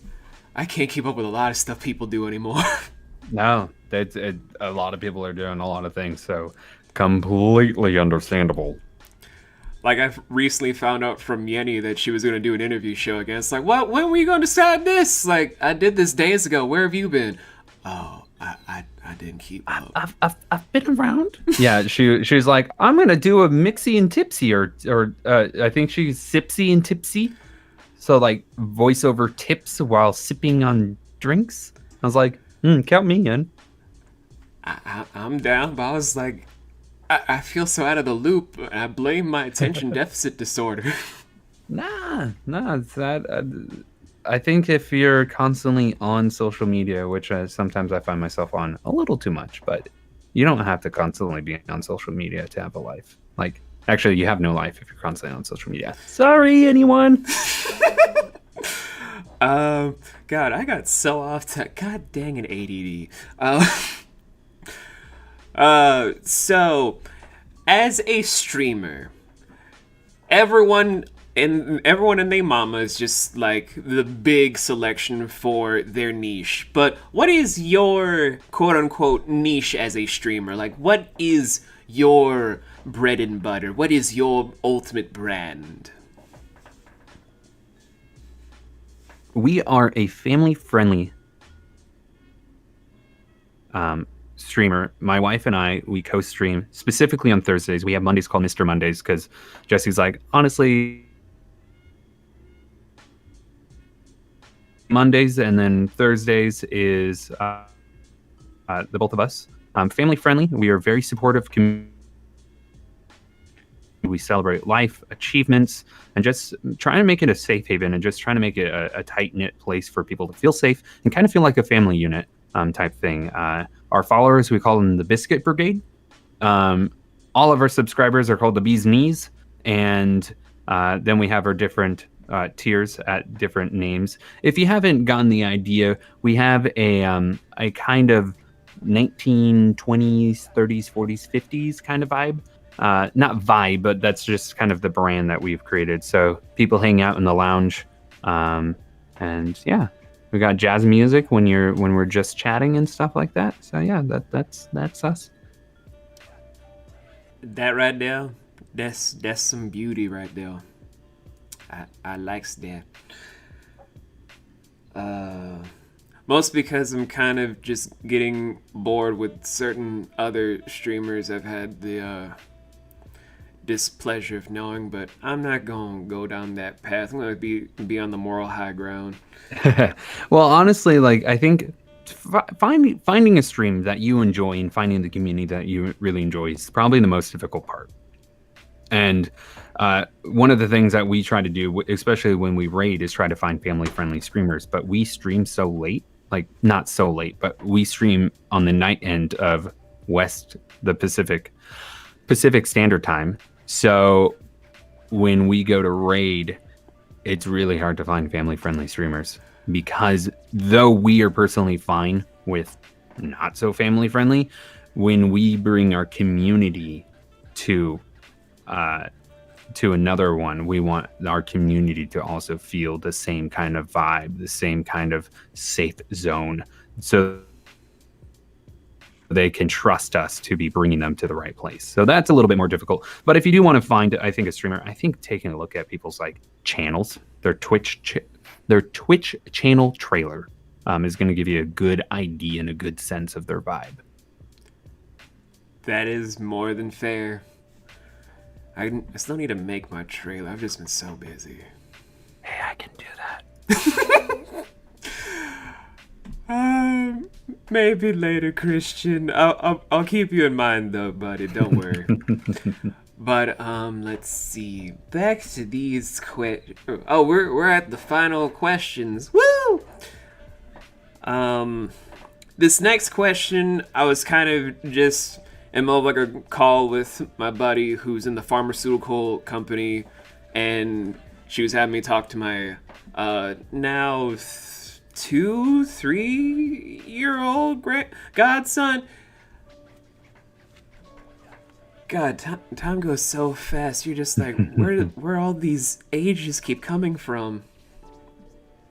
I can't keep up with a lot of stuff people do anymore. No, a lot of people are doing a lot of things, so completely understandable. Like, I've recently found out from Yenny that she was going to do an interview show again. It's like, what? When were you going to decide this? Like, I did this days ago. Where have you been? Oh, I didn't keep up. I've been around. Yeah, she was like, I'm going to do a Mixie and Tipsy, or I think she's Sipsy and Tipsy. So, like, voiceover tips while sipping on drinks. I was like, count me in. I'm down, but I was like, I feel so out of the loop. I blame my attention deficit disorder. Nah, it's that. I think if you're constantly on social media, which sometimes I find myself on a little too much, but you don't have to constantly be on social media to have a life. Like, actually, you have no life if you're constantly on social media. Sorry, anyone. God, I got so off to God dang it, ADD. So as a streamer, everyone and their mama is just like the big selection for their niche. But what is your quote unquote niche as a streamer? Like, what is your bread and butter? What is your ultimate brand? We are a family-friendly streamer. My wife and I, we co-stream specifically on Thursdays. We have Mondays called Mr. Mondays because Jesse's like, honestly, Mondays and then Thursdays is the both of us. Family-friendly. We are very supportive. We celebrate life, achievements, and just trying to make it a safe haven and just trying to make it a tight-knit place for people to feel safe and kind of feel like a family unit type thing. Our followers, we call them the Biscuit Brigade. All of our subscribers are called the Bee's Knees. And then we have our different tiers at different names. If you haven't gotten the idea, we have a kind of 1920s, 30s, 40s, 50s kind of vibe. Not vibe, but that's just kind of the brand that we've created. So people hang out in the lounge, and yeah, we got jazz music when we're just chatting and stuff like that. So yeah, that's us. That right there, that's some beauty right there. I likes that. Mostly because I'm kind of just getting bored with certain other streamers I've had the displeasure of knowing, but I'm not gonna go down that path. I'm gonna be on the moral high ground. Well, honestly, like I think finding a stream that you enjoy and finding the community that you really enjoy is probably the most difficult part. And one of the things that we try to do, especially when we raid, is try to find family-friendly streamers. But we stream so late, like not so late, but we stream on the night end of the Pacific Standard Time. So when we go to raid, it's really hard to find family-friendly streamers because though we are personally fine with not so family-friendly, when we bring our community to another one, we want our community to also feel the same kind of vibe, the same kind of safe zone, so they can trust us to be bringing them to the right place. So that's a little bit more difficult. But if you do want to find, I think, a streamer, I think taking a look at people's like channels, their Twitch channel trailer is going to give you a good idea and a good sense of their vibe. That is more than fair. I still need to make my trailer. I've just been so busy. Hey, I can do that. Maybe later, Christian. I'll keep you in mind though, buddy. Don't worry. But let's see. Back to these we're at the final questions. Woo! This next question, I was kind of just in more like a call with my buddy who's in the pharmaceutical company, and she was having me talk to my now 2-3-year-old godson. God, time goes so fast. You're just like, where all these ages keep coming from?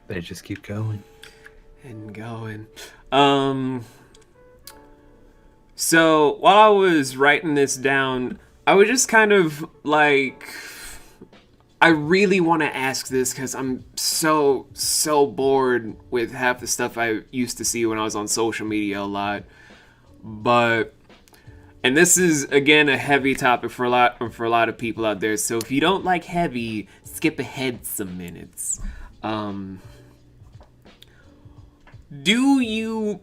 They just keep going and going. So while I was writing this down, I was just kind of like, I really want to ask this because I'm so bored with half the stuff I used to see when I was on social media a lot. And this is again a heavy topic for a lot of people out there. So if you don't like heavy, skip ahead some minutes. Do you,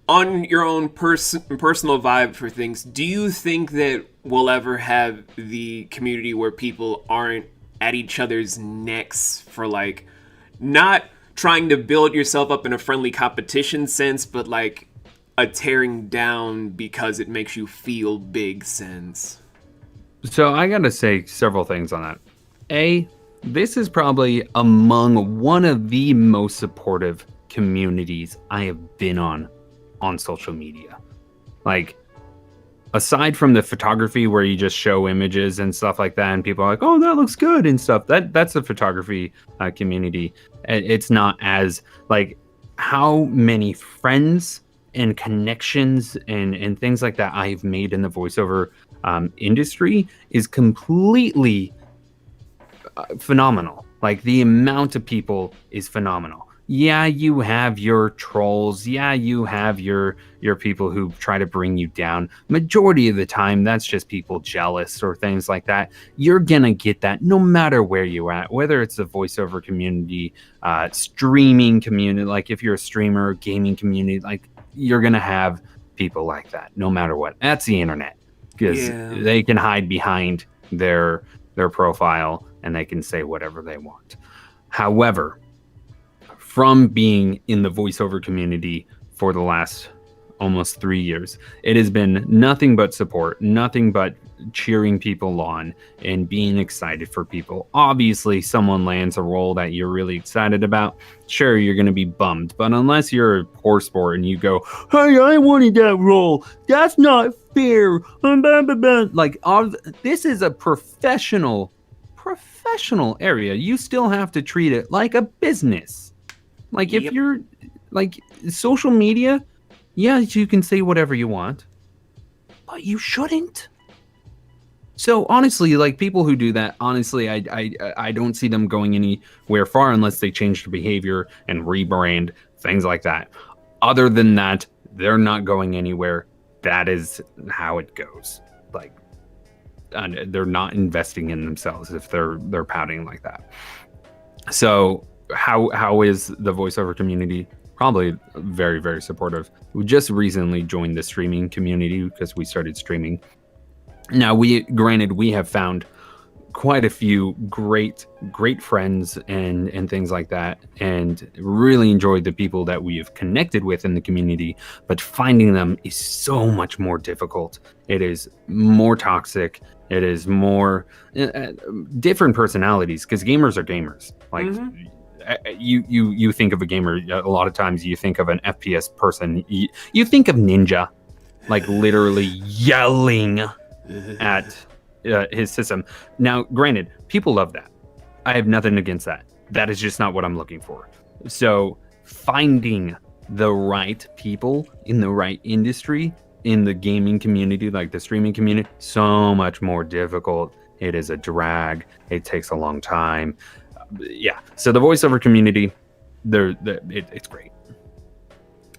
on your own personal vibe for things, do you think that we'll ever have the community where people aren't at each other's necks for like not trying to build yourself up in a friendly competition sense, but like a tearing down because it makes you feel big sense? So I gotta say several things on that. This is probably among one of the most supportive communities I have been on social media. Like, aside from the photography where you just show images and stuff like that, and people are like, "Oh, that looks good" and stuff. That's the photography community. It's not as like how many friends and connections and things like that I've made in the voiceover industry is completely phenomenal. Like the amount of people is phenomenal. Yeah, you have your trolls. Yeah, you have your people who try to bring you down. Majority of the time, that's just people jealous or things like that. You're gonna get that no matter where you're at, whether it's the voiceover community, streaming community. Like if you're a streamer, gaming community, like you're gonna have people like that no matter what. That's the internet because they can hide behind their profile and they can say whatever they want. However, from being in the voiceover community for the last almost 3 years, it has been nothing but support, nothing but cheering people on and being excited for people. Obviously, someone lands a role that you're really excited about. Sure, you're going to be bummed, but unless you're a poor sport and you go, "Hey, I wanted that role. That's not fair." Like, this is a professional area. You still have to treat it like a business. Like if you're like social media, yeah, you can say whatever you want, but you shouldn't. So honestly, like people who do that, honestly, I don't see them going anywhere far unless they change their behavior and rebrand, things like that. Other than that, they're not going anywhere. That is how it goes. Like, and they're not investing in themselves if they're pouting like that. So how is the voiceover community? Probably very, very supportive. We just recently joined the streaming community because we started streaming. Now, we have found quite a few great friends and things like that, and really enjoyed the people that we have connected with in the community, but finding them is so much more difficult. It is more toxic. It is more different personalities because gamers are gamers. Like you think of a gamer, a lot of times you think of an FPS person. You think of Ninja, like literally yelling at his system. Now, granted, people love that. I have nothing against that. That is just not what I'm looking for. So finding the right people in the right industry, in the gaming community, like the streaming community, so much more difficult. It is a drag. It takes a long time. Yeah. So the voiceover community, it's great.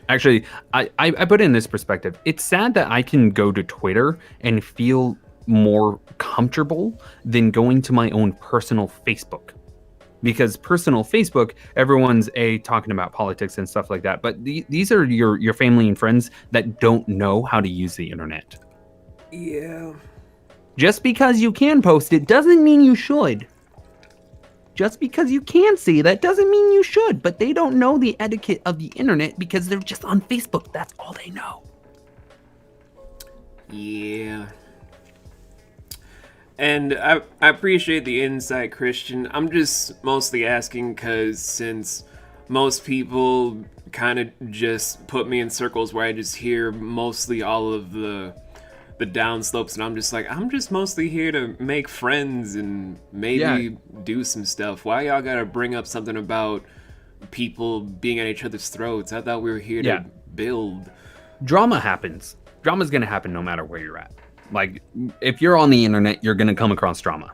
Actually, I put it in this perspective. It's sad that I can go to Twitter and feel more comfortable than going to my own personal Facebook. Because personal Facebook, everyone's talking about politics and stuff like that. But these are your family and friends that don't know how to use the internet. Yeah. Just because you can post it doesn't mean you should. Just because you can see that doesn't mean you should. But they don't know the etiquette of the internet because they're just on Facebook. That's all they know. Yeah. And I appreciate the insight, Christian. I'm just mostly asking because since most people kind of just put me in circles where I just hear mostly all of the downslopes, and I'm just mostly here to make friends and maybe do some stuff. Why y'all gotta bring up something about people being at each other's throats? I thought we were here to build. Drama happens. Drama's gonna happen no matter where you're at. Like, if you're on the internet, you're gonna come across drama.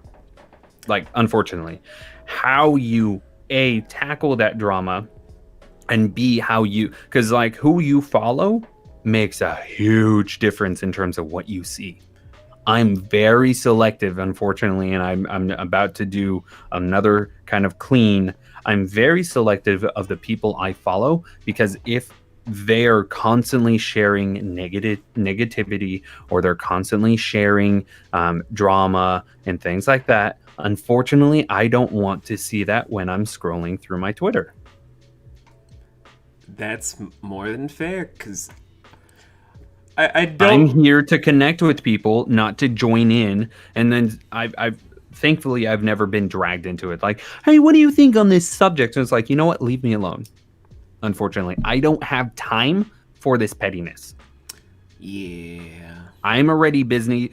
Like, unfortunately. How you, A, tackle that drama, and B, how you... Because, like, who you follow makes a huge difference in terms of what you see. I'm very selective, unfortunately, and I'm about to do another kind of clean. I'm very selective of the people I follow, because if they're constantly sharing negativity, or they're constantly sharing drama and things like that, unfortunately, I don't want to see that when I'm scrolling through my Twitter. That's more than fair, because I don't... I'm here to connect with people, not to join in. And then thankfully, I've never been dragged into it. Like, hey, what do you think on this subject? And it's like, you know what? Leave me alone. Unfortunately, I don't have time for this pettiness. Yeah. I'm already busy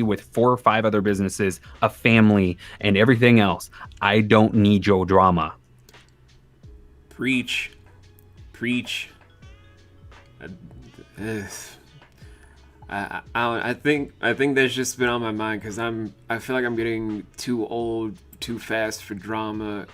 with 4 or 5 other businesses, a family, and everything else. I don't need your drama. Preach. I think that's just been on my mind because I feel like I'm getting too old too fast for drama,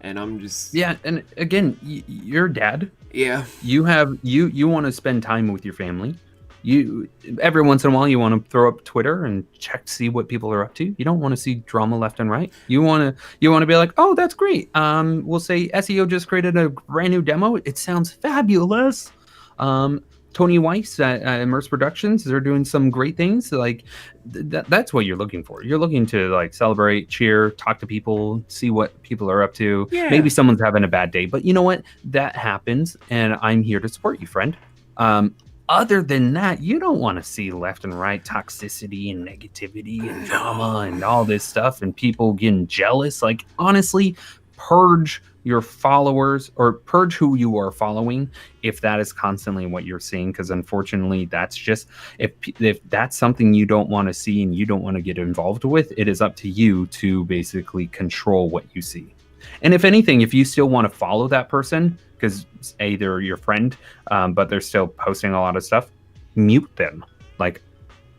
and I'm just And again, you're a dad. Yeah. You want to spend time with your family. You every once in a while you want to throw up Twitter and check to see what people are up to. You don't want to see drama left and right. You want to be like, oh, that's great. We'll say SEO just created a brand new demo. It sounds fabulous. Tony Weiss at Immerse Productions, they're doing some great things. Like that's what you're looking for. You're looking to like celebrate, cheer, talk to people, see what people are up to. Yeah. Maybe someone's having a bad day, but you know what? That happens, and I'm here to support you, friend. Other than that, you don't want to see left and right toxicity and negativity and drama and all this stuff and people getting jealous. Like, honestly, purge your followers or purge who you are following if that is constantly what you're seeing, because unfortunately that's just if that's something you don't want to see and you don't want to get involved with, it is up to you to basically control what you see. And if anything, if you still want to follow that person because they're your friend but they're still posting a lot of stuff, mute them. Like,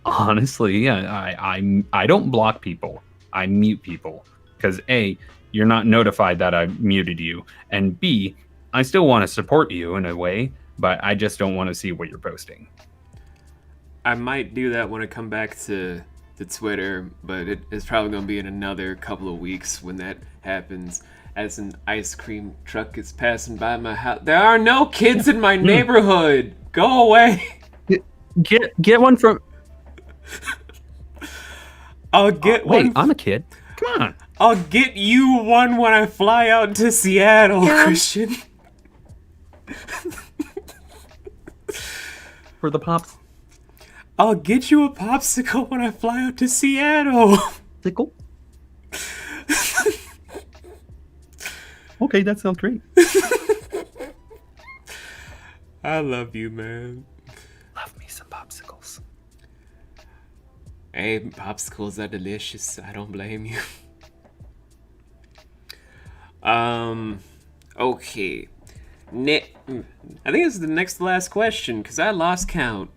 honestly, I don't block people, I mute people, because A, you're not notified that I muted you, and B, I still want to support you in a way, but I just don't want to see what you're posting. I might do that when I come back to Twitter, but it's probably going to be in another couple of weeks when that happens. As an ice cream truck is passing by my house. There are no kids in my neighborhood. Go away. Get one from... I'll get one. Wait, I'm a kid. Come on. I'll get you one when I fly out to Seattle, Christian. For the pops. I'll get you a popsicle when I fly out to Seattle. Sickle? Okay, that sounds great. I love you, man. Love me some popsicles. Hey, popsicles are delicious. I don't blame you. Okay. I think this is the next to last question, because I lost count.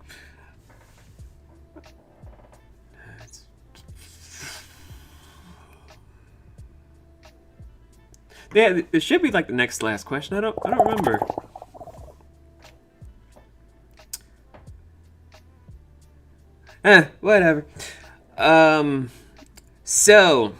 Yeah, it should be like the next to last question. I don't remember. Whatever. So,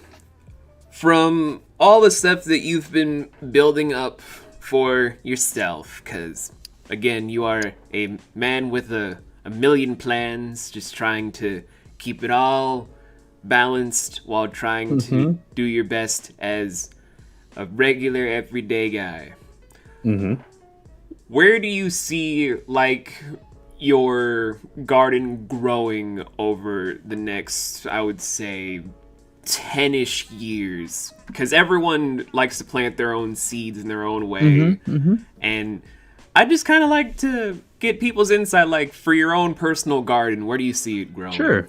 from all the stuff that you've been building up for yourself, because, again, you are a man with a million plans, just trying to keep it all balanced while trying to do your best as a regular, everyday guy. Mm-hmm. Where do you see, like, your garden growing over the next, I would say, 10-ish years? Because everyone likes to plant their own seeds in their own way. And I just kind of like to get people's insight, like, for your own personal garden, where do you see it growing? Sure.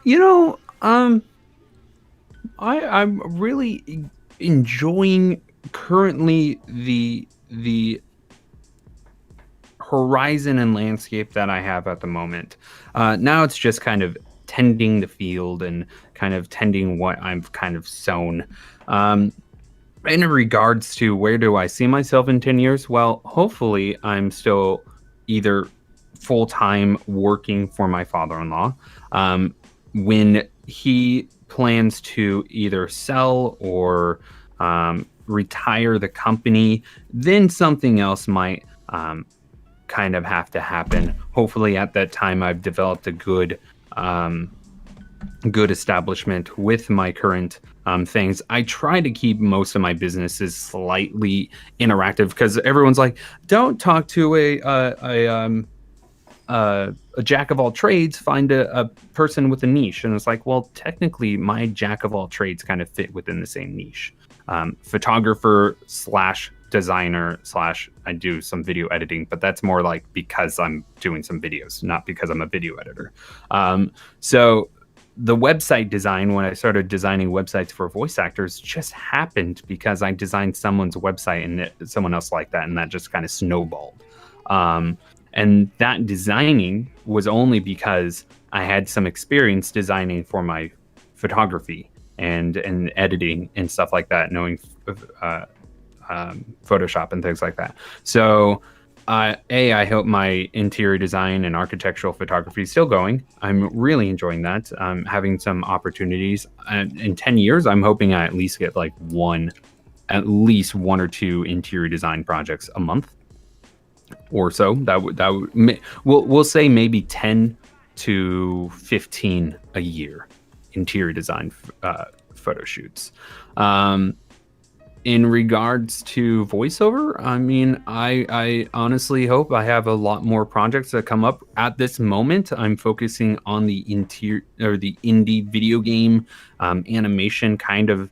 You know, I'm really enjoying currently the horizon and landscape that I have at the moment. Now it's just kind of tending the field and kind of tending what I've kind of sown. In regards to where do I see myself in 10 years? Well, hopefully I'm still either full-time working for my father-in-law. When he plans to either sell or retire the company, then something else might kind of have to happen. Hopefully at that time I've developed a good establishment with my current things. I try to keep most of my businesses slightly interactive because everyone's like, don't talk to a jack of all trades, find a person with a niche. And it's like, well, technically my jack of all trades kind of fit within the same niche. Photographer / designer slash I do some video editing, but that's more like because I'm doing some videos, not because I'm a video editor. So the website design, when I started designing websites for voice actors, just happened because I designed someone's website and someone else liked that, and that just kind of snowballed. And that designing was only because I had some experience designing for my photography and editing and stuff like that, knowing Photoshop and things like that. So I hope my interior design and architectural photography is still going. I'm really enjoying that. I'm having some opportunities. In 10 years, I'm hoping I at least get like at least one or two interior design projects a month or so. We'll say maybe 10 to 15 a year interior design photo shoots. In regards to voiceover, I mean, I honestly hope I have a lot more projects that come up. At this moment, I'm focusing on the indie video game animation kind of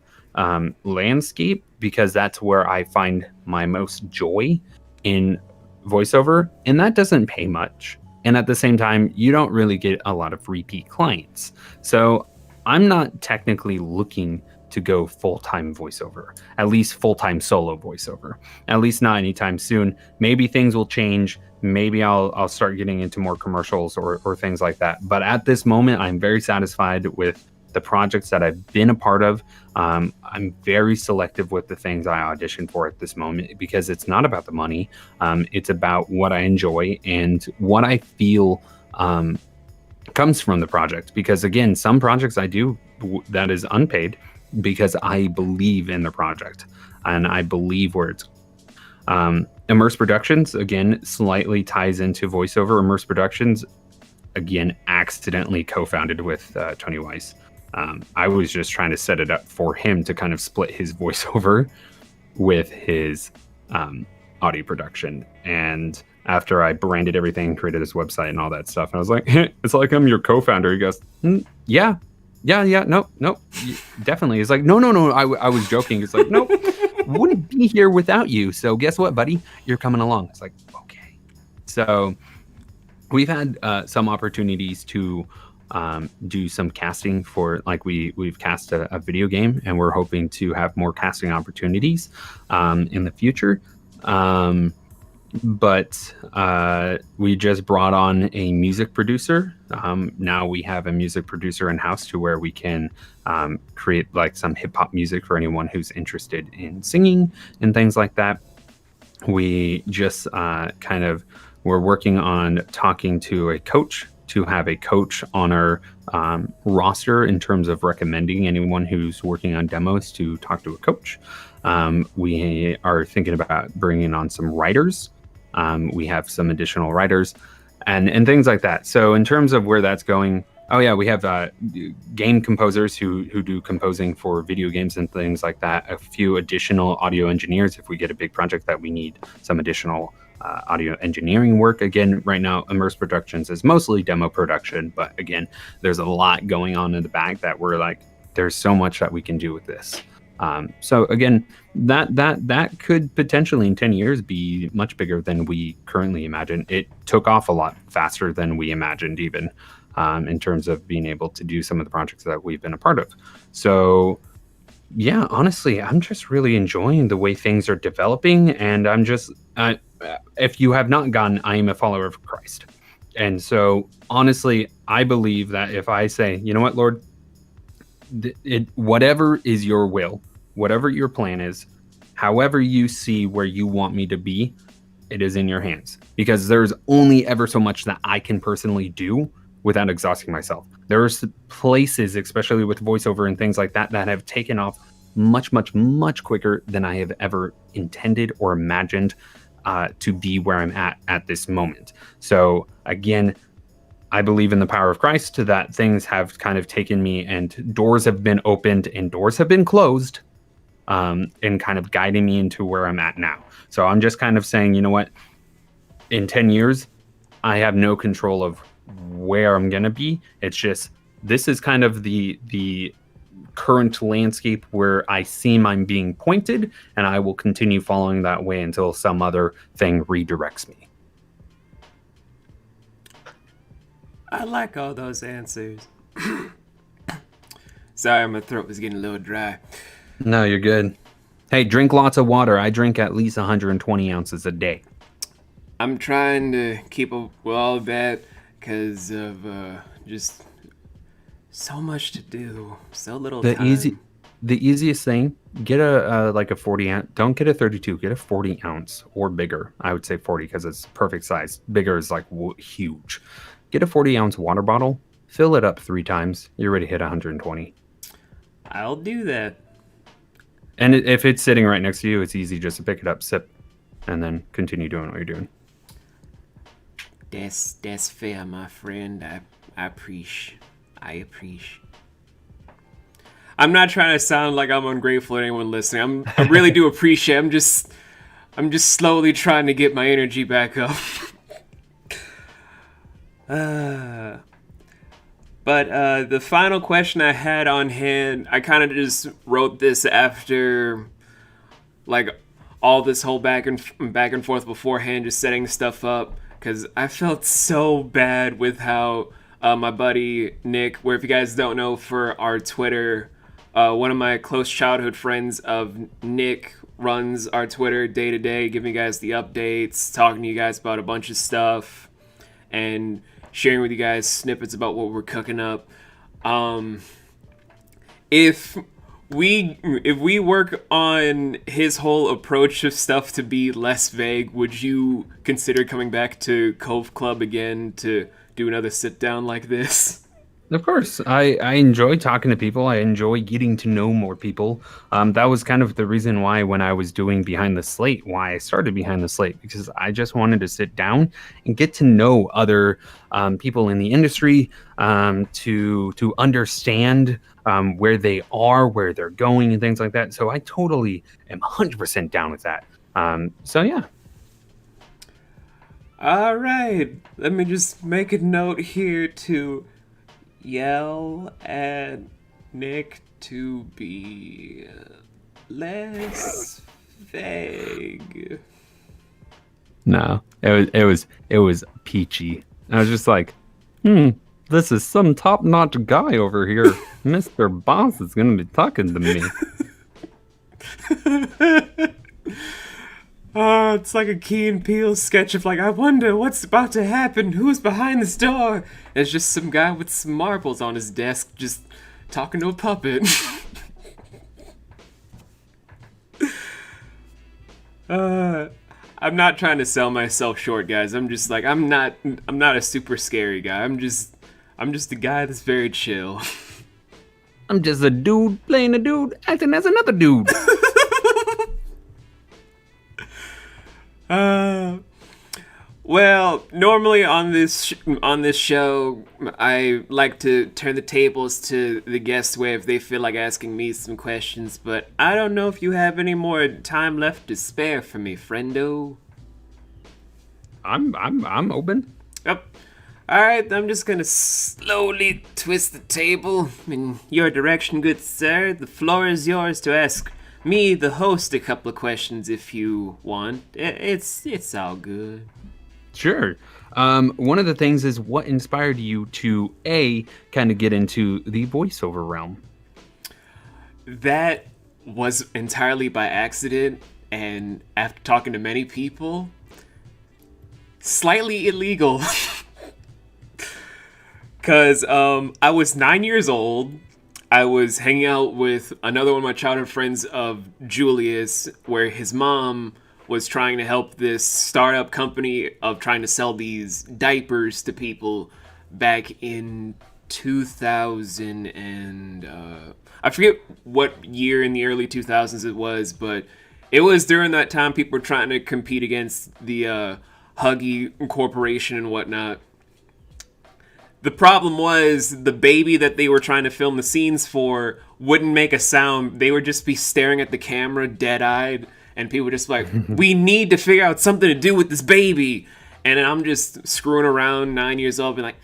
landscape, because that's where I find my most joy in voiceover, and that doesn't pay much. And at the same time, you don't really get a lot of repeat clients. So I'm not technically looking to go full-time voiceover, at least full-time solo voiceover, at least not anytime soon. Maybe things will change. Maybe I'll start getting into more commercials or things like that. But at this moment, I'm very satisfied with the projects that I've been a part of. I'm very selective with the things I audition for at this moment, because it's not about the money. It's about what I enjoy and what I feel comes from the project. Because again, some projects I do that is unpaid, because I believe in the project and I believe where it's Immerse Productions, again, slightly ties into voiceover. Immerse Productions, again, accidentally co-founded with Tony Weiss. I was just trying to set it up for him to kind of split his voiceover with his audio production. And after I branded everything, created his website and all that stuff, I was like, it's like I'm your co-founder. He goes, yeah, no, definitely. It's like, no, I was joking. It's like, nope, wouldn't be here without you. So guess what, buddy? You're coming along. It's like, okay. So we've had some opportunities to do some casting for, like, we've cast a video game, and we're hoping to have more casting opportunities in the future. But we just brought on a music producer. Now we have a music producer in-house to where we can create like some hip-hop music for anyone who's interested in singing and things like that. We just we're working on talking to a coach, to have a coach on our roster in terms of recommending anyone who's working on demos to talk to a coach. We are thinking about bringing on some writers. We have some additional writers and things like that. So in terms of where that's going, we have game composers who do composing for video games and things like that. A few additional audio engineers if we get a big project that we need some additional audio engineering work. Again, right now, Immerse Productions is mostly demo production, but again, there's a lot going on in the back that we're like, there's so much that we can do with this. So again, that could potentially in 10 years be much bigger than we currently imagine. It took off a lot faster than we imagined, even in terms of being able to do some of the projects that we've been a part of. So yeah, honestly, I'm just really enjoying the way things are developing. And I'm just, if you have not gotten, I am a follower of Christ. And so honestly, I believe that if I say, you know what, Lord, whatever is your will, whatever your plan is, however you see where you want me to be, it is in your hands. Because there's only ever so much that I can personally do without exhausting myself. There's places, especially with voiceover and things like that, that have taken off much, much, much quicker than I have ever intended or imagined to be where I'm at this moment. So again, I believe in the power of Christ, that things have kind of taken me and doors have been opened and doors have been closed, and kind of guiding me into where I'm at now. So I'm just kind of saying, you know what, in 10 years, I have no control of where I'm going to be. It's just, this is kind of the current landscape where I seem I'm being pointed, and I will continue following that way until some other thing redirects me. I like all those answers. Sorry, my throat was getting a little dry. No, you're good. Hey, drink lots of water. I drink at least 120 ounces a day. I'm trying to keep up with all that because of just so much to do, so little time. The easiest thing, get a like a 40 ounce. Don't get a 32. Get a 40 ounce or bigger. I would say 40 because it's perfect size. Bigger is like huge. Get a 40-ounce water bottle. Fill it up 3 times. You're ready to hit 120. I'll do that. And if it's sitting right next to you, it's easy just to pick it up, sip, and then continue doing what you're doing. That's fair, my friend. I appreciate. I'm not trying to sound like I'm ungrateful to anyone listening. I really do appreciate. I'm just slowly trying to get my energy back up. But the final question I had on hand, I kind of just wrote this after, like, all this whole back and forth beforehand, just setting stuff up, because I felt so bad with how my buddy Nick, where if you guys don't know, for our Twitter, one of my close childhood friends of Nick runs our Twitter day to day, giving you guys the updates, talking to you guys about a bunch of stuff, and sharing with you guys snippets about what we're cooking up. If we work on his whole approach of stuff to be less vague, would you consider coming back to Cove Club again to do another sit down like this? Of course. I enjoy talking to people. I enjoy getting to know more people. That was kind of the reason why when I was doing Behind the Slate, why I started Behind the Slate, because I just wanted to sit down and get to know other people in the industry, to understand where they are, where they're going, and things like that. So I totally am 100% down with that. So yeah. All right. Let me just make a note here to yell at Nick to be less vague. No, it was peachy. I was just like, this is some top-notch guy over here. Mr. Boss is gonna be talking to me. It's like a Key and Peele sketch of like, I wonder what's about to happen, who's behind this door? It's just some guy with some marbles on his desk just talking to a puppet. I'm not trying to sell myself short, guys. I'm just like, I'm not a super scary guy. I'm just a guy that's very chill. I'm just a dude playing a dude, acting as another dude. Well, normally on this show, I like to turn the tables to the guests where if they feel like asking me some questions, but I don't know if you have any more time left to spare for me, friendo. I'm open. Yep. All right, I'm just gonna slowly twist the table in your direction, good sir. The floor is yours to ask me, the host, a couple of questions if you want. It's all good. Sure. One of the things is what inspired you to kind of get into the voiceover realm. That was entirely by accident, and after talking to many people, slightly illegal. Because I was 9 years old. I was hanging out with another one of my childhood friends of Julius, where his mom was trying to help this startup company of trying to sell these diapers to people back in 2000 and I forget what year in the early 2000s it was, but it was during that time people were trying to compete against the Huggy Corporation and whatnot. The problem was the baby that they were trying to film the scenes for wouldn't make a sound. They would just be staring at the camera dead-eyed. And people were just like, we need to figure out something to do with this baby. And I'm just screwing around, 9 years old, being like,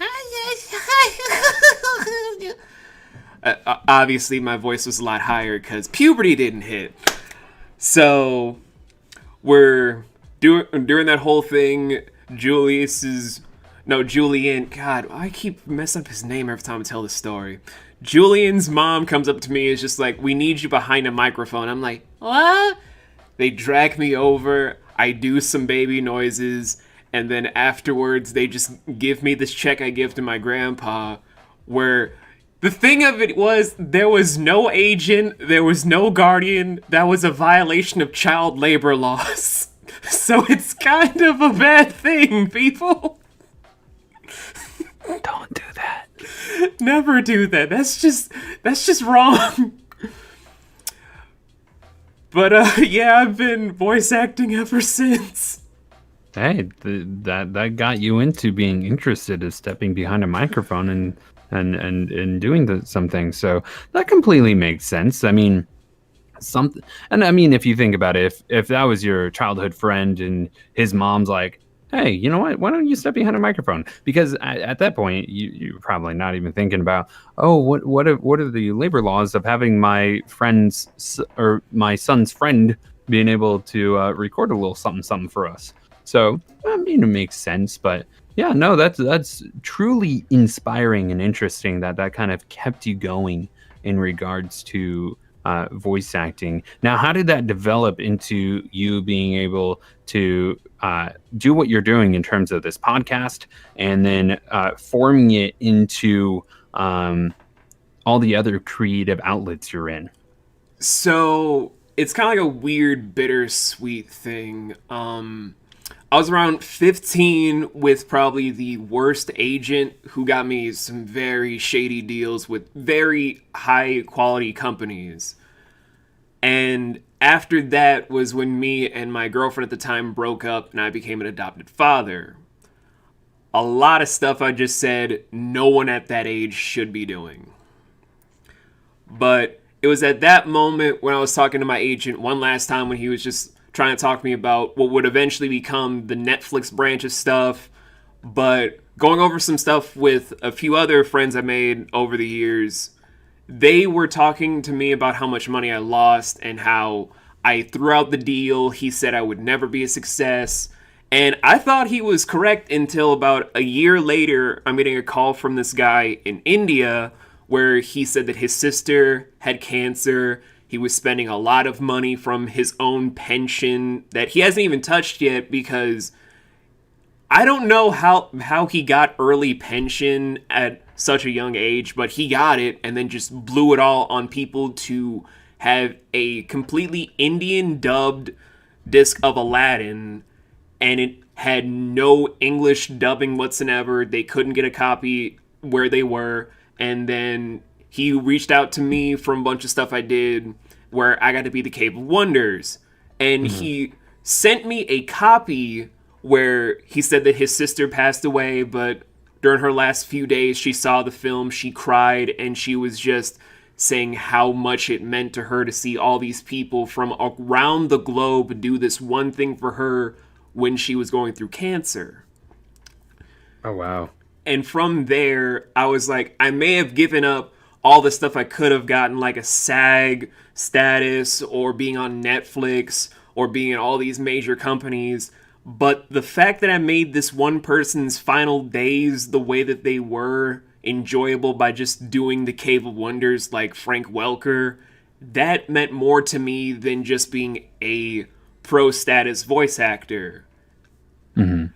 Obviously, my voice was a lot higher because puberty didn't hit. So we're during that whole thing. Julian. God, I keep messing up his name every time I tell this story. Julian's mom comes up to me and is just like, "We need you behind a microphone." I'm like, "What?" They drag me over. I do some baby noises, and then afterwards they just give me this check I give to my grandpa, where the thing of it was, there was no agent, there was no guardian. That was a violation of child labor laws. So it's kind of a bad thing, people. Don't do that. Never do that. That's just wrong. But yeah, I've been voice acting ever since. Hey, that got you into being interested in stepping behind a microphone and doing some things. So that completely makes sense. I mean, if you think about it, if that was your childhood friend and his mom's like, "Hey, you know what? Why don't you step behind a microphone?" Because at that point, you're probably not even thinking about, "Oh, what are the labor laws of having my my son's friend being able to record a little something for us?" So I mean, it makes sense, but yeah, no, that's truly inspiring and interesting that kind of kept you going in regards to voice acting. Now, how did that develop into you being able to do what you're doing in terms of this podcast, and then forming it into all the other creative outlets you're in? So it's kind of like a weird, bittersweet thing. I was around 15 with probably the worst agent who got me some very shady deals with very high quality companies. And after that was when me and my girlfriend at the time broke up and I became an adopted father. A lot of stuff I just said no one at that age should be doing. But it was at that moment when I was talking to my agent one last time, when he was just trying to talk to me about what would eventually become the Netflix branch of stuff, but going over some stuff with a few other friends I made over the years. They were talking to me about how much money I lost and how I threw out the deal. He said I would never be a success. And I thought he was correct until about a year later, I'm getting a call from this guy in India where he said that his sister had cancer. He was spending a lot of money from his own pension that he hasn't even touched yet, because I don't know how he got early pension at such a young age, but he got it and then just blew it all on people to have a completely Indian dubbed disc of Aladdin, and it had no English dubbing whatsoever. They couldn't get a copy where they were, and then he reached out to me from a bunch of stuff I did where I got to be the Cave of Wonders. And he sent me a copy where he said that his sister passed away, but during her last few days, she saw the film, she cried, and she was just saying how much it meant to her to see all these people from around the globe do this one thing for her when she was going through cancer. Oh, wow. And from there, I was like, I may have given up all the stuff I could have gotten, like a SAG status or being on Netflix or being in all these major companies. But the fact that I made this one person's final days the way that they were enjoyable by just doing the Cave of Wonders like Frank Welker, that meant more to me than just being a pro status voice actor. And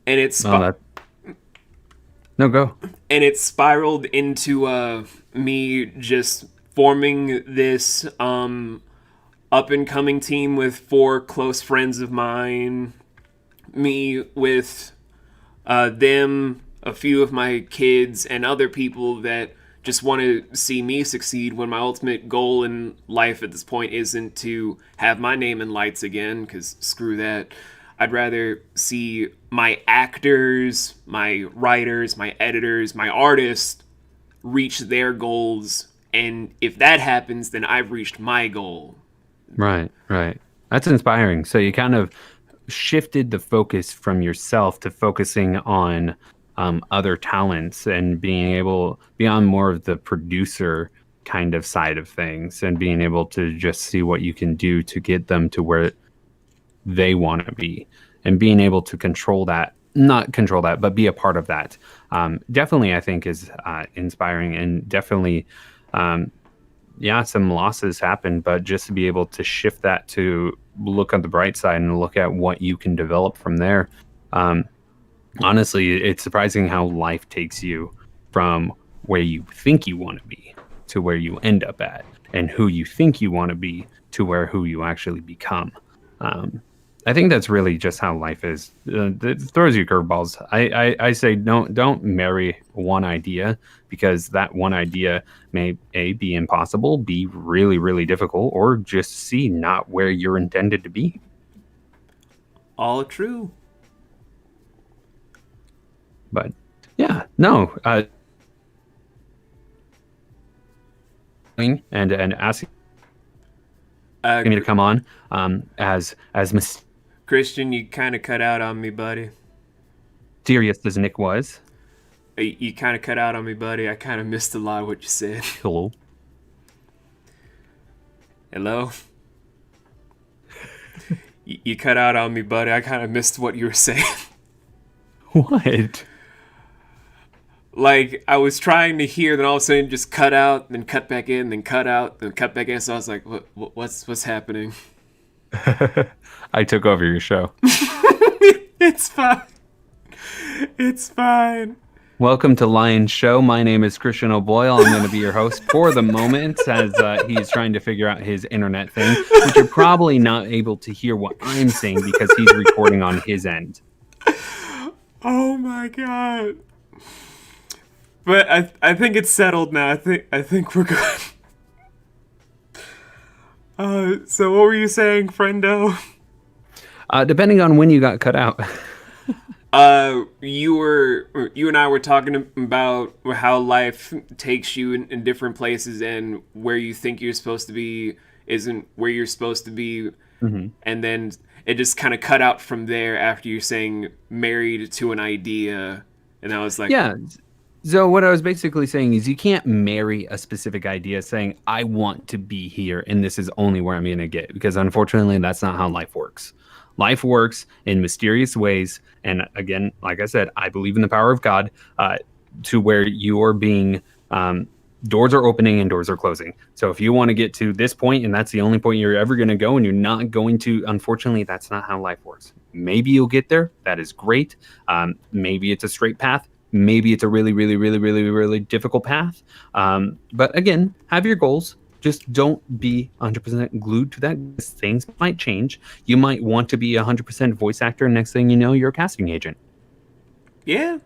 it's no, go. And it spiraled into me just forming this up and coming team with 4 close friends of mine. Me with them, a few of my kids, and other people that just want to see me succeed, when my ultimate goal in life at this point isn't to have my name in lights again, because screw that. I'd rather see my actors, my writers, my editors, my artists reach their goals. And if that happens, then I've reached my goal. Right. That's inspiring. So you kind of shifted the focus from yourself to focusing on other talents and being able beyond more of the producer kind of side of things and being able to just see what you can do to get them to where they want to be and being able to not control that, but be a part of that. Definitely, I think is inspiring and definitely, some losses happen, but just to be able to shift that to look on the bright side and look at what you can develop from there. Honestly, it's surprising how life takes you from where you think you want to be to where you end up at, and who you think you want to be to who you actually become. I think that's really just how life is. It throws you curveballs. I say don't marry one idea, because that one idea may A, be impossible, B, really, really difficult, or just C, not where you're intended to be. All true. But yeah, no. And asking me to come on as Christian, you kind of cut out on me, buddy. mysterious as Nick was. You kind of cut out on me, buddy. I kind of missed a lot of what you said. Hello. Hello? You cut out on me, buddy. I kind of missed what you were saying. What? Like, I was trying to hear, then all of a sudden just cut out, then cut back in, then cut out, then cut back in. So I was like, what's happening? I took over your show. It's fine. It's fine. Welcome to Lion's Show. My name is Christian O'Boyle. I'm going to be your host for the moment as he's trying to figure out his internet thing, which you're probably not able to hear what I'm saying because he's recording on his end. Oh my god. But I think it's settled now. I think we're good. So what were you saying, friendo? Depending on when you got cut out. You and I were talking about how life takes you in different places, and where you think you're supposed to be isn't where you're supposed to be. Mm-hmm. And then it just kind of cut out from there after you're saying married to an idea. And I was like, yeah. So what I was basically saying is you can't marry a specific idea saying, I want to be here and this is only where I'm going to get, because unfortunately that's not how life works. Life works in mysterious ways. And again, like I said, I believe in the power of God, to where you are being, doors are opening and doors are closing. So if you want to get to this point and that's the only point you're ever going to go and you're not going to, unfortunately, that's not how life works. Maybe you'll get there. That is great. Maybe it's a straight path. Maybe it's a really, really, really, really, really difficult path. But again, have your goals. Just don't be 100% glued to that. Things might change. You might want to be 100% voice actor. Next thing you know, you're a casting agent. Yeah.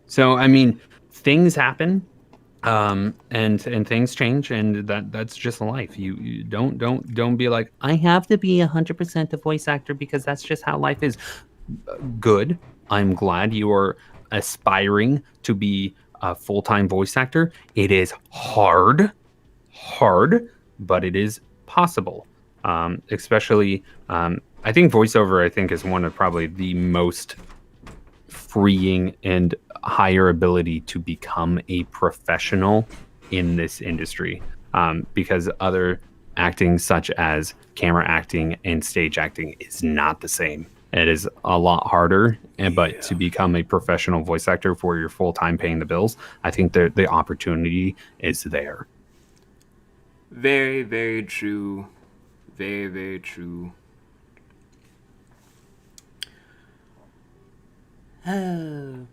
So, I mean, things happen, and things change, and that's just life. You don't be like, I have to be 100% a voice actor because that's just how life is. Good. I'm glad you are aspiring to be a full-time voice actor. It is hard, but it is possible. Especially, I think voiceover, I think, is one of probably the most freeing and higher ability to become a professional in this industry, because other acting such as camera acting and stage acting is not the same. It is a lot harder, but to become a professional voice actor for your full-time paying the bills, I think the opportunity is there. Very, very true. Very, very true. Oh.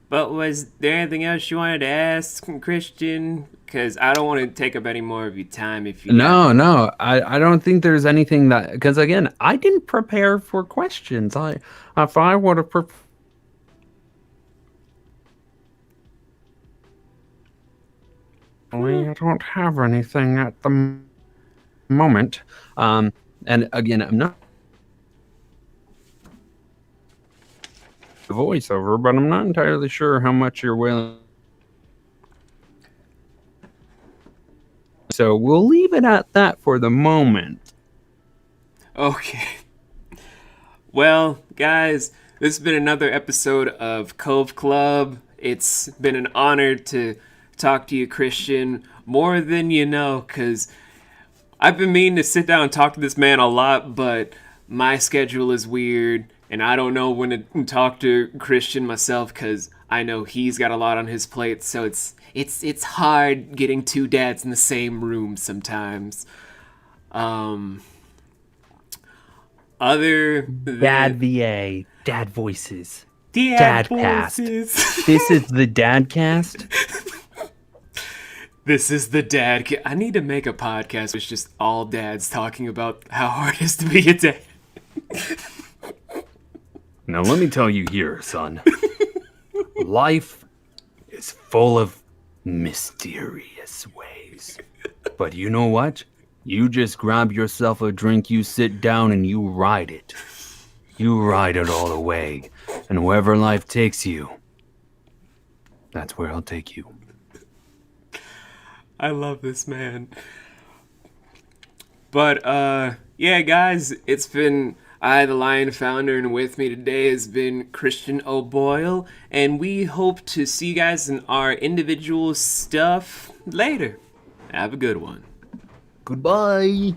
But was there anything else you wanted to ask, Christian? Because I don't want to take up any more of your time. If you No, I don't think there's anything that, because again, I didn't prepare for questions. If I would have I don't have anything at the moment. And again, I'm not voiceover, but I'm not entirely sure how much you're willing. So we'll leave it at that for the moment. Okay. Well, guys, This has been another episode of Cove Club. It's been an honor to talk to you, Christian, more than you know, because I've been meaning to sit down and talk to this man a lot, but my schedule is weird, and I don't know when to talk to Christian myself, because I know he's got a lot on his plate, so it's hard getting two dads in the same room sometimes. Other than Dad VA, Dad Voices, Dad Dadcast. voices. This is the Dadcast. This is the dad. I need to make a podcast with just all dads talking about how hard it is to be a dad. Now let me tell you here, son. Life is full of mysterious ways. But you know what? You just grab yourself a drink, you sit down, and you ride it. You ride it all the way. And wherever life takes you, that's where I'll take you. I love this man. But, yeah, guys, it's been I, the Lion Founder, and with me today has been Christian O'Boyle, and we hope to see you guys in our individual stuff later. Have a good one. Goodbye.